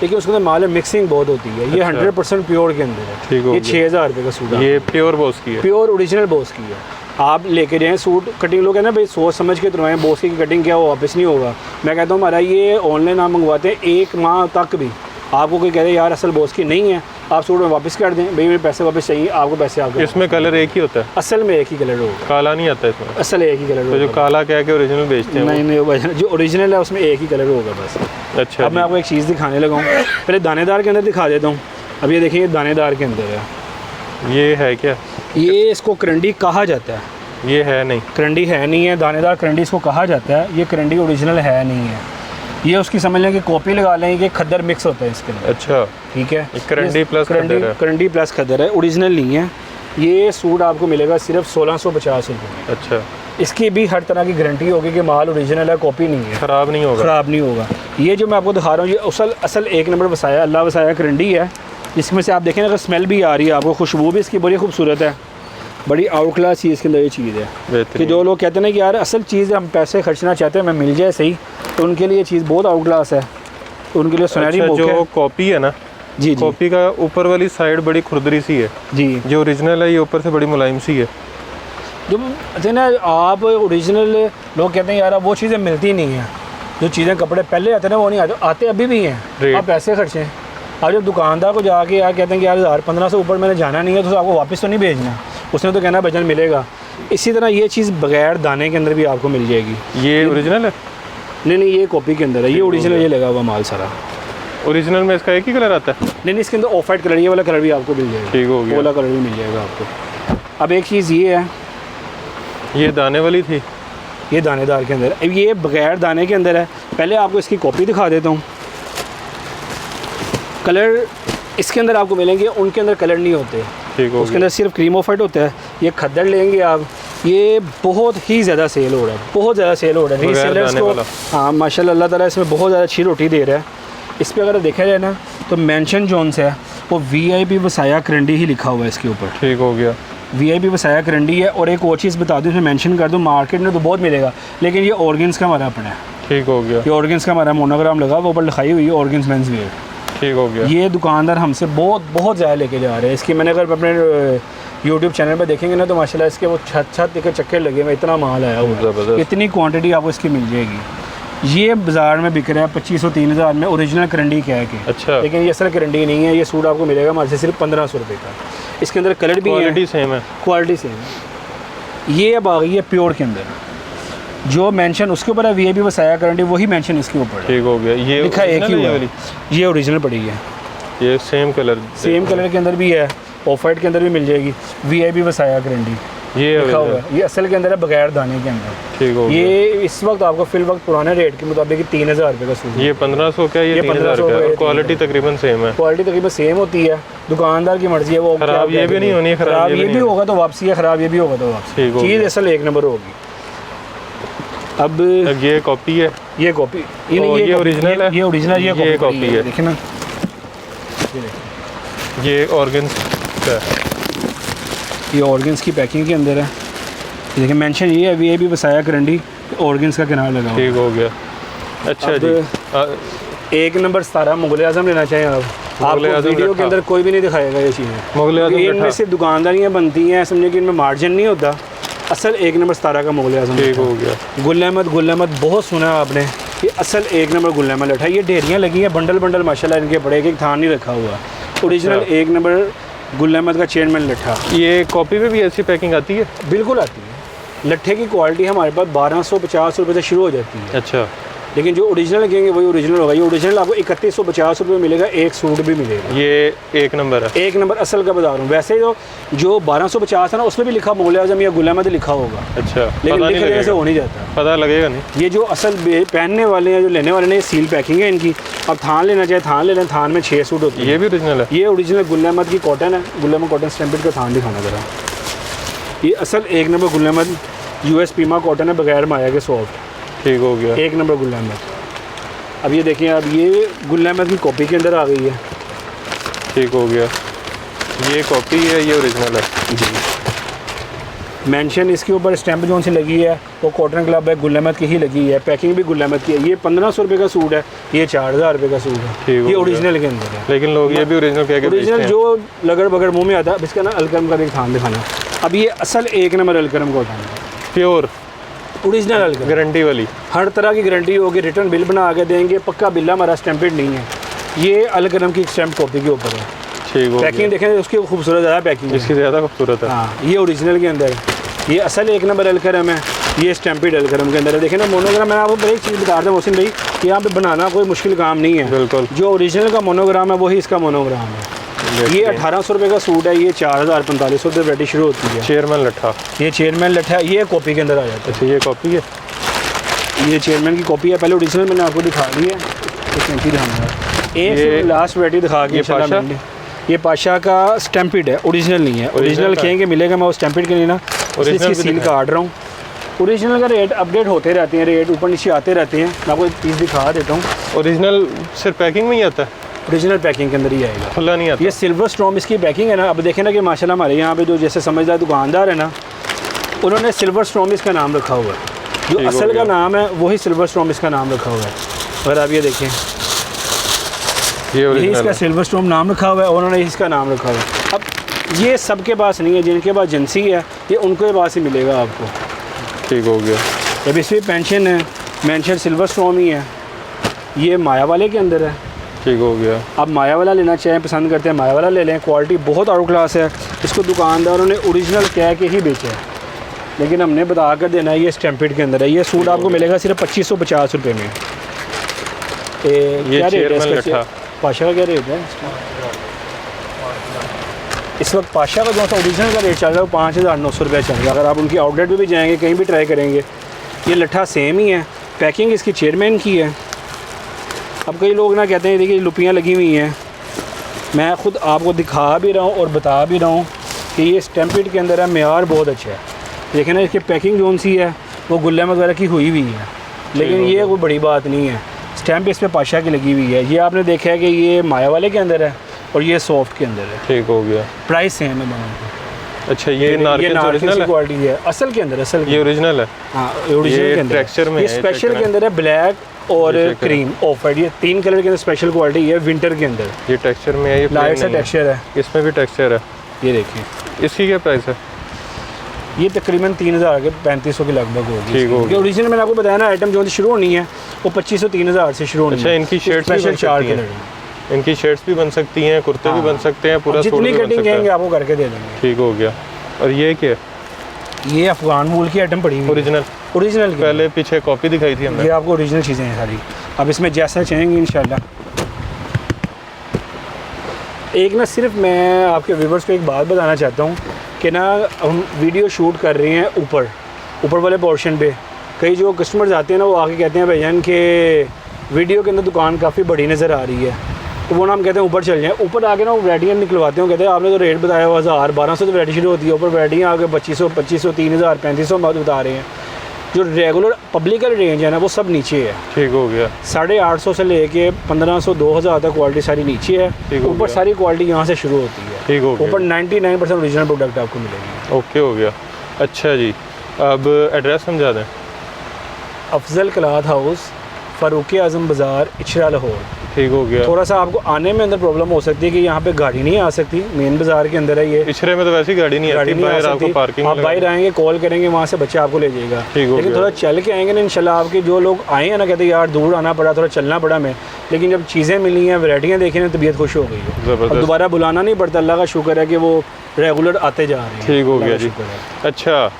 लेकिन उसके अंदर माल में मिक्सिंग बहुत होती है। ये 100% प्योर के अंदर है। ठीक हो ये गया। 6000 रुपये का सूट है, ये प्योर बॉस की है? प्योर ओरिजिनल बॉस की है। आप लेके जाएँ सूट, कटिंग लोग कहते हैं भाई सोच समझ के तुरवाएं, बॉस की कटिंग क्या वो वापस नहीं होगा। मैं कहता हूँ हमारा ये ऑनलाइन आप मंगवाते हैं 1 माह तक भी आपको कोई कहते हैं यार असल बॉस की नहीं है, आप सूट में वापस कर दें, भाई मेरे पैसे वापस चाहिए, आपको पैसे आपके। इसमें कलर एक ही होता है? असल में एक ही कलर होगा, काला नहीं आता इसमें? असल एक ही कलर तो होगा। जो काला कह के ओरिजिनल बेचते हैं नहीं नहीं, वो जो ओरिजिनल है उसमें एक ही कलर होगा बस। अच्छा अब मैं आपको एक चीज़ दिखाने लगा हूँ, पहले दानेदार के अंदर दिखा देता हूँ। अब ये देखिए, दानेदार के अंदर है। ये है क्या? ये इसको करंडी कहा जाता है। ये है नहीं? करंडी है नहीं है, दानेदार करंडी इसको कहा जाता है। ये करंडी ओरिजिनल है नहीं है, ये उसकी समझ लें कि कॉपी लगा लें कि खद्दर मिक्स होता है इसके अंदर। अच्छा, ठीक है, करंडी प्लस खद्दर है। करंडी प्लस खद्दर है, ओरिजिनल नहीं है। ये सूट आपको मिलेगा सिर्फ 1650 रुपये में। अच्छा, इसकी भी हर तरह की गारंटी होगी कि माल ओरिजिनल है, कॉपी नहीं है, ख़राब नहीं होगा? ख़राब नहीं होगा। ये जो मैं आपको दिखा रहा हूँ ये असल 1 नंबर वसाया, अल्लाह वसाया करंडी है। इसमें से आप देखें अगर स्मेल भी आ रही है आपको, खुशबू भी इसकी बड़ी खूबसूरत है, बड़ी आउट क्लास चीज़ के अंदर ये चीज़ है। कि जो लोग कहते हैं ना कि यार असल चीज़ हम पैसे खर्चना चाहते हैं, मैं मिल जाए सही, तो उनके लिए ये चीज़ बहुत आउट क्लास है, तो उनके लिए सुनहरी अच्छा, मौका जो है। कॉपी है ना, जी जी कॉपी का ऊपर वाली साइड बड़ी खुरदरी सी है, जी। जो ओरिजिनल है ये ऊपर से बड़ी मुलायम सी है। जो कहते हैं ना आप ओरिजिनल, लोग कहते हैं यार अब वो चीज़ें मिलती नहीं हैं, जो चीज़ें कपड़े पहले आते हैं ना वो नहीं आते अभी भी हैं। आप पैसे खर्चें, आप जब दुकानदार को जाके यार कहते हैं कि यार 1000-1500 ऊपर मैंने जाना नहीं है, तो आपको वापस तो नहीं भेजना, उसने तो कहना वजन मिलेगा। इसी तरह ये चीज़ बगैर दाने के अंदर भी आपको मिल जाएगी। ये ओरिजिनल है? नहीं नहीं, ये कॉपी के अंदर है, ये ओरिजिनल ये लगा हुआ माल सारा। ओरिजिनल में इसका एक ही कलर आता है? नहीं नहीं, इसके अंदर ऑफ वाइट कलर, ये वाला कलर भी आपको मिल जाएगा। ठीक हो गया। वो वाला कलर भी मिल जाएगा आपको। अब एक चीज़ ये है, ये दाने वाली थी, ये दानेदार के अंदर, अब ये बगैर दाने के अंदर है। पहले आपको इसकी कॉपी दिखा देता हूँ। कलर इसके अंदर आपको मिलेंगे, उनके अंदर कलर नहीं होते, ठीक हो उसके गया। अंदर सिर्फ क्रीम ऑफ वाइट होता है। ये खद्दर लेंगे आप, ये बहुत ही ज़्यादा सेल हो रहा है, बहुत ज़्यादा सेल हो रहा है। बगैर रीसेलर्स दाने को वाला। हाँ माशाल्लाह, अल्लाह ताला इसमें बहुत ज़्यादा अच्छी रोटी दे रहा है। इस पर अगर देखा जाए ना तो मेंशन जोन से है वो VIP वसाया करंडी ही लिखा हुआ है इसके ऊपर। ठीक हो गया। VIP वसाया करंडी है। और एक और चीज़ बता दूँ, इसमें मेंशन कर दूँ, मार्केट में तो बहुत मिलेगा, लेकिन ये ऑर्गन्स का हमारा अपना है। ठीक हो गया। ये ऑर्गन्स का हमारा मोनोग्राम लगा, वो ऊपर लिखाई हुई है ऑर्गन्स मेंस वेयर। ठीक हो गया। ये दुकानदार हमसे बहुत ज़्यादा लेके जा रहे हैं। इसकी मैंने अगर अपने YouTube चैनल पे देखेंगे ना तो माशाल्लाह इसके वो छत के चक्कर लगे हुए, इतना माल आया हुआ है, ज़बरदस्त। इतनी क्वांटिटी आपको इसकी मिल जाएगी। ये बाज़ार में बिक रहा है 2500-3000 में, ओरिजिनल करंडी कह के। अच्छा, लेकिन ये असल करंडी नहीं है। ये सूट आपको मिलेगा हमारे से सिर्फ 1500 रुपये का। इसके अंदर कलर भी है, क्वालिटी सेम है, क्वालिटी सेम है। ये अब आ गई है प्योर के अंदर, जो मेंशन उसके ऊपर है VIP वसाया करंडी, वही मेंशन इसके ऊपर है। ठीक हो गया। ये लिखा एक ही original है हुआ ये है। ये ओरिजिनल पड़ी है, ये सेम कलर, सेम कलर के अंदर भी है, ऑफ वाइट के अंदर भी मिल जाएगी। VIP वसाया करंडी ये लिखा हुआ है। ये असल के अंदर है, बगैर दाने के अंदर। ठीक हो गया। ये इस वक्त आपको फिल वक्त पुराने रेट के मुताबिक 3000 रुपये का सूट। ये 1500 का, ये 3000 1500 का, का, और ये क्वालिटी तकरीबन सेम है। क्वालिटी तकरीबन सेम होती है, दुकानदार की मर्जी है वो। खराब ये भी नहीं होनी है, खराब ये भी होगा तो वापसी है, खराब ये भी होगा तो वापसी। ठीक हो चीज़ गया। असल 1 नंबर होगी। अब ये कॉपी है, ये कॉपी, ये ओरिजिनल है, ये ओरिजिनल, ये कॉपी है। देखिए ना, ये ऑर्गन्स का, ये ऑर्गन्स की पैकिंग के अंदर है। देखिए मेंशन ये है VAB वसाया करंडी ऑर्गन्स का किनारा लगा हुआ है। ठीक हो गया। अच्छा अब जी, एक नंबर 17 मुगल आजम लेना चाहिए आप। मुगल आपको आजम वीडियो के लट्ठा। अंदर कोई भी नहीं दिखाएगा ये चीज़ें, मुगल आजम क्योंकि इनमें लट्ठा। से दुकानदारियाँ बनती हैं, समझे कि इनमें मार्जिन नहीं होता। असल एक नंबर 17 का मुगल आजम ठीक लट्ठा। हो गया। गुल अहमद बहुत सुना है आपने, ये असल एक नंबर गुल अहमद लट्ठा। ये ढेरियाँ लगी हैं बंडल बंडल माशाल्लाह इनके बड़े, एक थान नहीं रखा हुआ। ओरिजिनल एक नंबर गुल अहमद का चेयरमैन लट्ठा। ये कॉपी में भी ऐसी पैकिंग आती है? बिल्कुल आती है। लट्ठे की क्वालिटी हमारे पास 1250 रुपये से शुरू हो जाती है, अच्छा, लेकिन जो ओरिजिनल कहेंगे वही ओरिजिनल होगा। ये ओरिजिनल आपको 3150 रुपये मिलेगा, एक सूट भी मिलेगा। ये एक नंबर है? एक नंबर असल का बता रहा हूँ। वैसे जो 1250 है ना, उसमें भी लिखा मुगल आजम या गुल अहमद लिखा होगा, अच्छा, लेकिन पता नहीं लिखने से लगेगा, हो नहीं जाता। पता लगेगा नहीं। ये जो असल पहनने वाले हैं, जो लेने वाले हैं, ये सील पैकिंग है इनकी। अब थान लेना चाहे थान ले लें, थान में 6 सूट होती है। ये भी ओरिजिनल है? ये ओरिजिनल गुल अहमद की कॉटन है, गुल अहमद कॉटन स्टैम्पेड का थान दिखाना ज़रा। ये असल एक number Gul Ahmed US Pima cotton है, बगैर माया के सॉफ्ट। ठीक हो गया। एक नंबर गुल अहमद। अब ये देखिए, अब ये गुल अहमद की कॉपी के अंदर आ गई है। ठीक हो गया। ये कॉपी है, ये ओरिजिनल है जी। मेंशन इसके ऊपर स्टैंप जो सी लगी है वो कॉटन क्लब है, गुल अहमद की ही लगी है। पैकिंग भी गुल अहमद की है। ये 1500 रुपये का सूट है, ये 4000 रुपये का सूट है। ठीक हो ये गया। ओरिजिनल के अंदर है, लेकिन लोग ये भी ओरिजिनल कह के बेचते ओरिजिनल हैं। जो लगड़ बगड़ मुंह में आता है। अब इसका ना अलकरम का भी थान दिखाना। अब ये असल एक नंबर अलकरम का उठाना है, प्योर ओरिजिनल अलकरम, गारंटी वाली। हर तरह की गारंटी होगी। रिटर्न बिल बना के देंगे, पक्का बिल हमारा स्टैंपेड नहीं है। ये अलकरम की स्टैंप कॉपी के ऊपर है। ठीक हो पैकिंग गया। देखें उसकी खूबसूरत ज़्यादा पैकिंग है। इसकी ज़्यादा खूबसूरत है। हाँ, ये ओरिजिनल के अंदर है। ये असल एक नंबर अलकरम है, ये स्टैम्पेड अलकरम के अंदर है। देखें ना मोनोग्राम, मैं आपको एक चीज़ बता रहा हूँ मोहसिन भाई कि यहाँ पे बनाना कोई मुश्किल काम नहीं है। बिल्कुल। जो ओरिजिनल का मोनोग्राम है वही इसका मोनोग्राम है। ये 1800 रुपये का सूट है, ये 4000-4500 रुपये वैरायटी शुरू होती है। चेयरमैन लट्ठा। ये चेयरमैन लट्ठा, ये कॉपी के अंदर आ जाता अच्छा, ये कॉपी है? है। ये चेयरमैन की कॉपी है। पहले ओरिजिनल मैंने आपको दिखा दी है, दिखाऊंगा। एक लास्ट वैरायटी दिखा के पाशा? ये पाशा का स्टैम्पेड है, ओरिजिनल नहीं है। ओरिजिनल कहेंगे मिलेगा, मैं वो स्टैम्पेड के लिए ना इसकी सील काट रहा हूँ। ओरिजिनल का रेट अपडेट होते रहते हैं, रेट ऊपर नीचे आते रहते हैं। मैं आपको एक चीज़ दिखा देता हूँ। ओरिजिनल सिर्फ पैकिंग में ही आता है, ओरिजिनल पैकिंग के अंदर ही आएगा, खुला नहीं आता? ये सिल्वर स्टॉर्म इसकी पैकिंग है ना। अब देखें ना कि माशाल्लाह हमारे यहाँ पे जो जैसे समझदार दुकानदार है ना, उन्होंने सिल्वर स्टॉर्म इसका नाम रखा हुआ है। जो ठीक हो असल का गया। नाम है वही सिल्वर स्टॉर्म इसका नाम रखा हुआ है। अगर आप ये देखें, ये यही ओरिजिनल इसका है। सिल्वर स्टॉर्म नाम रखा हुआ है और उन्होंने इसका नाम रखा हुआ है। अब ये सबके पास नहीं है, जिनके पास एजेंसी है ये उनके पास ही मिलेगा आपको। ठीक हो गया। अब इसमें पेंशन है, मेंशन सिल्वर स्टॉर्म ही है। ये माया वाले के अंदर है। ठीक हो गया। आप माया वाला लेना चाहें, पसंद करते हैं माया वाला ले लें। क्वालिटी बहुत आउट क्लास है। इसको दुकानदारों ने ओरिजिनल कह के ही बेचा है, लेकिन हमने बता कर देना है ये स्टैम्पेड के अंदर है। ये सूट आपको मिलेगा सिर्फ 2550 रुपये में। ये क्या रेट है चेयरमैन इसका? लट्ठा। पाशा का क्या रेट है इस वक्त? पाशा का जो सा ओरिजिनल का रेट चल रहा है वो 5900 रुपये चल रहा है। अगर आप उनकी आउटलेट पे भी जाएंगे, कहीं भी ट्राई करेंगे, ये लट्ठा सेम ही है। पैकिंग इसकी चेयरमैन की है। अब कई लोग ना कहते हैं देखिए लुपियाँ लगी हुई हैं। मैं ख़ुद आपको दिखा भी रहा हूँ और बता भी रहा हूँ कि ये स्टैम्पेड के अंदर है, मेयार बहुत अच्छा है। देखें ना इसकी पैकिंग जो सी है वो गुल अहमद वगैरह की हुई हुई है, लेकिन ये कोई बड़ी बात नहीं है। स्टैम्प इस पर पाशा की लगी हुई है। ये आपने देखा है कि ये माया वाले के अंदर है और ये सॉफ्ट के अंदर है। ठीक हो गया। प्राइस सेम है दोनों की। अच्छा, ये नारकेल ओरिजिनल है? क्वालिटी है असल के अंदर, असल ये ओरिजिनल है? हाँ, ओरिजिनल के अंदर टेक्सचर में ये है, स्पेशल के अंदर है ब्लैक और क्रीम ऑफ वाइट। ये 3 कलर के अंदर स्पेशल क्वालिटी है विंटर के अंदर। ये टेक्सचर में है, ये लाइट सा प्लेन नहीं टेक्सचर है। है। इसमें भी टेक्सचर है। ये देखिए, इसकी क्या प्राइस है? ये तकरीबन 3000 के 3500 के लगभग होगी। ठीक होगी। ओरिजिनल मैंने आपको बताया ना, आइटम जो शुरू होनी है वो 2500-3000 से शुरू होनी है। अच्छा, इनकी शर्ट्स भी स्पेशल बन 4 सकती कलर हैं? इनकी शर्ट्स भी बन सकती हैं, कुर्ते भी बन सकते हैं, पूरा सूट जितनी भी बन कटिंग सकता कहेंगे है। आपको करके दे देंगे। ठीक हो गया। और ये क्या है? ये अफगान वूल की आइटम पड़ी हुई है। ओरिजिनल? ओरिजिनल की। पहले पीछे कॉपी दिखाई थी हमने। ये आपको ओरिजिनल चीज़ें हैं सारी। अब इसमें जैसा चाहेंगे इंशाल्लाह। एक ना सिर्फ मैं आपके व्यूवर्स को एक बात बताना चाहता हूँ कि ना हम वीडियो शूट कर रहे हैं ऊपर वाले पोर्शन पे। कई जो कस्टमर्स आते हैं ना वो आके कहते हैं भाईजान के वीडियो के अंदर दुकान काफ़ी बड़ी नज़र आ रही है, तो वो ना हम कहते हैं ऊपर चल जाएँ। ऊपर आके ना वो वैराइटियाँ निकलवाते हैं, कहते हैं आपने तो रेट बताया हुआ 1000-1200 से वैराइटी शुरू होती है, ऊपर वैराइटियाँ आगे 2500, 3000, 3500 बता रहे हैं। जो रेगुलर पब्लिक का रेंज है ना वो सब नीचे है। ठीक हो गया। 850 से लेके 1500-2000 तक क्वालिटी सारी नीचे है। ऊपर सारी क्वालिटी यहाँ से शुरू होती है। ठीक हो गया। ऊपर 99% ओरिजिनल प्रोडक्ट आपको मिलेगी। ओके हो गया। अच्छा जी, अब एड्रेस समझा दें। अफजल क्लॉथ हाउस, फ़ारूक आज़म बाज़ार, इचरा लाहौर। ठीक हो गया। थोड़ा सा आपको आने में अंदर प्रॉब्लम हो सकती है कि यहाँ पे गाड़ी नहीं आ सकती, मेन बाज़ार के अंदर है ये। इचरे में तो वैसे ही गाड़ी नहीं आती, बाहर आपको पार्किंग आप बाहर आएंगे, कॉल करेंगे, वहाँ से बच्चा आपको ले जाएगा। लेकिन थोड़ा चल के आएंगे ना इंशाल्लाह, आपके जो लोग आए हैं ना कहते हैं यार दूर आना पड़ा, थोड़ा चलना पड़ा मैं, लेकिन जब चीज़ें मिली हैं, वैरायटियाँ देखी ना, तबीयत खुश हो गई है। अब दोबारा बुलाना नहीं पड़ता, अल्लाह का शुक्र है कि वो रेगुलर आते जा रहे हैं। ठीक हो गया जी। अच्छा,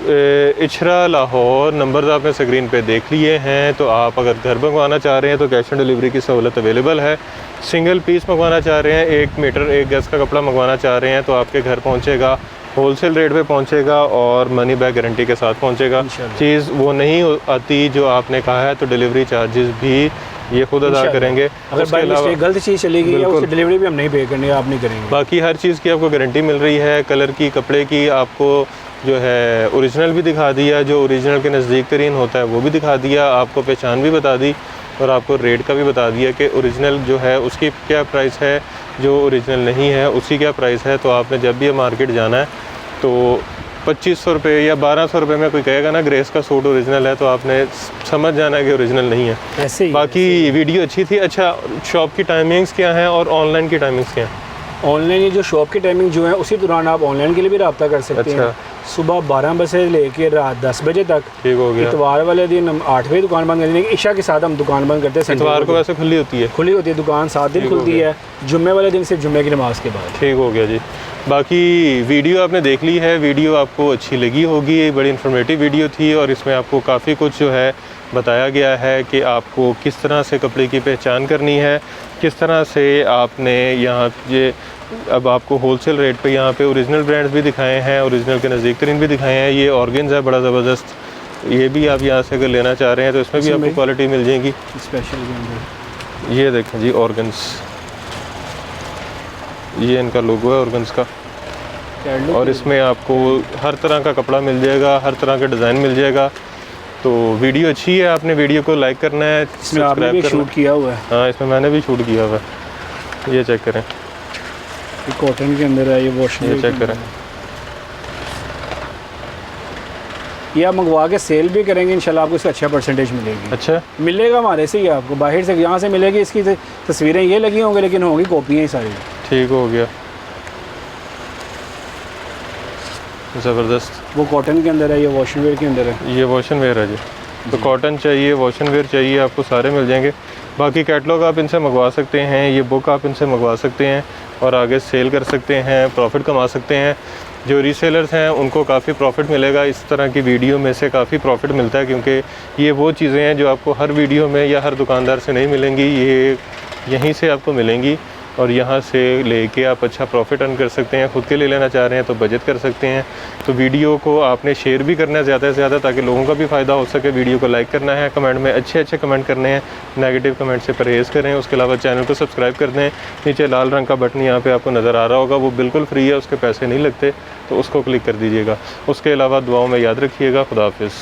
इचरा लाहौर नंबर्स आपने स्क्रीन पे देख लिए हैं। तो आप अगर घर मंगवाना चाह रहे हैं तो कैश ऑन डिलीवरी की सहूलत अवेलेबल है। सिंगल पीस मंगवाना चाह रहे हैं, 1 मीटर 1 गज़ का कपड़ा मंगवाना चाह रहे हैं तो आपके घर पहुंचेगा, होलसेल रेट पे पहुंचेगा और मनी बैक गारंटी के साथ पहुंचेगा। चीज़ वो नहीं आती जो आपने कहा है तो डिलीवरी चार्जेस भी ये खुद अदा करेंगे। अगर बाई मिस्टेक गलत चीज़ चली गई है उसकी डिलीवरी भी हम नहीं पे करनी, आप नहीं करेंगे। बाकी हर चीज़ की आपको गारंटी मिल रही है। कलर की, कपड़े की आपको जो है ओरिजिनल भी दिखा दिया, जो ओरिजिनल के नज़दीक तरीन होता है वो भी दिखा दिया, आपको पहचान भी बता दी और आपको रेट का भी बता दिया कि ओरिजिनल जो है उसकी क्या प्राइस है, जो ओरिजिनल नहीं है उसकी क्या प्राइस है। तो आपने जब भी मार्केट जाना है तो 2500 रुपये या 1200 रुपये में कोई कहेगा ना ग्रेस का सूट ओरिजिनल है तो आपने समझ जाना है कि ओरिजिनल नहीं है। ऐसे ही बाकी वीडियो अच्छी थी। अच्छा, शॉप की टाइमिंग्स क्या हैं और ऑनलाइन की टाइमिंग्स क्या हैं? ऑनलाइन ये जो शॉप की टाइमिंग जो है उसी दौरान आप ऑनलाइन के लिए भी रब्ता कर सकते हैं। सुबह 12 बजे से लेकर रात 10 बजे तक। ठीक हो गया। इतवार वाले दिन हम 8 बजे दुकान बंद कर देंगे, इशा के साथ हम दुकान बंद करते हैं। इतवार को वैसे खुली होती है? खुली होती है दुकान, 7 दिन खुलती है, जुम्मे वाले दिन से जुम्मे की नमाज के बाद। ठीक हो गया जी। बाकी वीडियो आपने देख ली है, वीडियो आपको अच्छी लगी होगी, बड़ी इन्फॉर्मेटिव वीडियो थी और इसमें आपको काफ़ी कुछ जो है बताया गया है कि आपको किस तरह से कपड़े की पहचान करनी है, किस तरह से आपने यहाँ ये अब आपको होलसेल रेट पे यहाँ पे ओरिजिनल ब्रांड्स भी दिखाए हैं, ओरिजिनल के नज़दीक तरीन भी दिखाए हैं। ये ऑर्गन्स है बड़ा ज़बरदस्त, ये भी आप यहाँ से अगर लेना चाह रहे हैं तो इसमें भी आपको क्वालिटी मिल जाएगी स्पेशल। ये देखें जी ऑर्गन्स, ये इनका लोगो है ऑर्गन्स का और इसमें आपको हर तरह का कपड़ा मिल जाएगा, हर तरह का डिज़ाइन मिल जाएगा। तो वीडियो अच्छी है, आपने वीडियो को लाइक करना है, सब्सक्राइब करना। शूट किया हुआ है। हाँ, इसमें मैंने भी शूट किया हुआ है, ये चेक करें, ये कॉटन के अंदर है, ये वॉशिंग, ये चेक करें। ये आप मंगवा के सेल भी करेंगे इंशाल्लाह आपको इसका अच्छा परसेंटेज मिलेगी। अच्छा मिलेगा हमारे से ही, आपको बाहर से यहाँ से मिलेगी, इसकी तस्वीरें ये लगी होंगी लेकिन होंगी कॉपियाँ ही सारी। ठीक हो गया, ज़बरदस्त। वो कॉटन के अंदर है, ये वॉशिंग वेयर के अंदर है। ये वॉशन वेयर है जी। तो कॉटन चाहिए, वॉशन वेयर चाहिए, आपको सारे मिल जाएंगे। बाकी कैटलॉग आप इनसे मंगवा सकते हैं, ये बुक आप इनसे मंगवा सकते हैं और आगे सेल कर सकते हैं, प्रॉफिट कमा सकते हैं। जो रीसेलर्स हैं उनको काफ़ी प्रॉफिट मिलेगा, इस तरह की वीडियो में से काफ़ी प्रॉफिट मिलता है क्योंकि ये वो चीज़ें हैं जो आपको हर वीडियो में या हर दुकानदार से नहीं मिलेंगी, ये यहीं से आपको मिलेंगी और यहाँ से लेके आप अच्छा प्रॉफिट अर्न कर सकते हैं। ख़ुद के लिए लेना चाह रहे हैं तो बचत कर सकते हैं। तो वीडियो को आपने शेयर भी करना है ज़्यादा से ज़्यादा ताकि लोगों का भी फ़ायदा हो सके। वीडियो को लाइक करना है, कमेंट में अच्छे कमेंट करने हैं, नेगेटिव कमेंट से परहेज़ करें। उसके अलावा चैनल को सब्सक्राइब कर दें। नीचे लाल रंग का बटन यहाँ पर आपको नज़र आ रहा होगा, वो बिल्कुल फ्री है, उसके पैसे नहीं लगते, तो उसको क्लिक कर दीजिएगा। उसके अलावा दुआओं में याद रखिएगा। खुदा हाफिज़।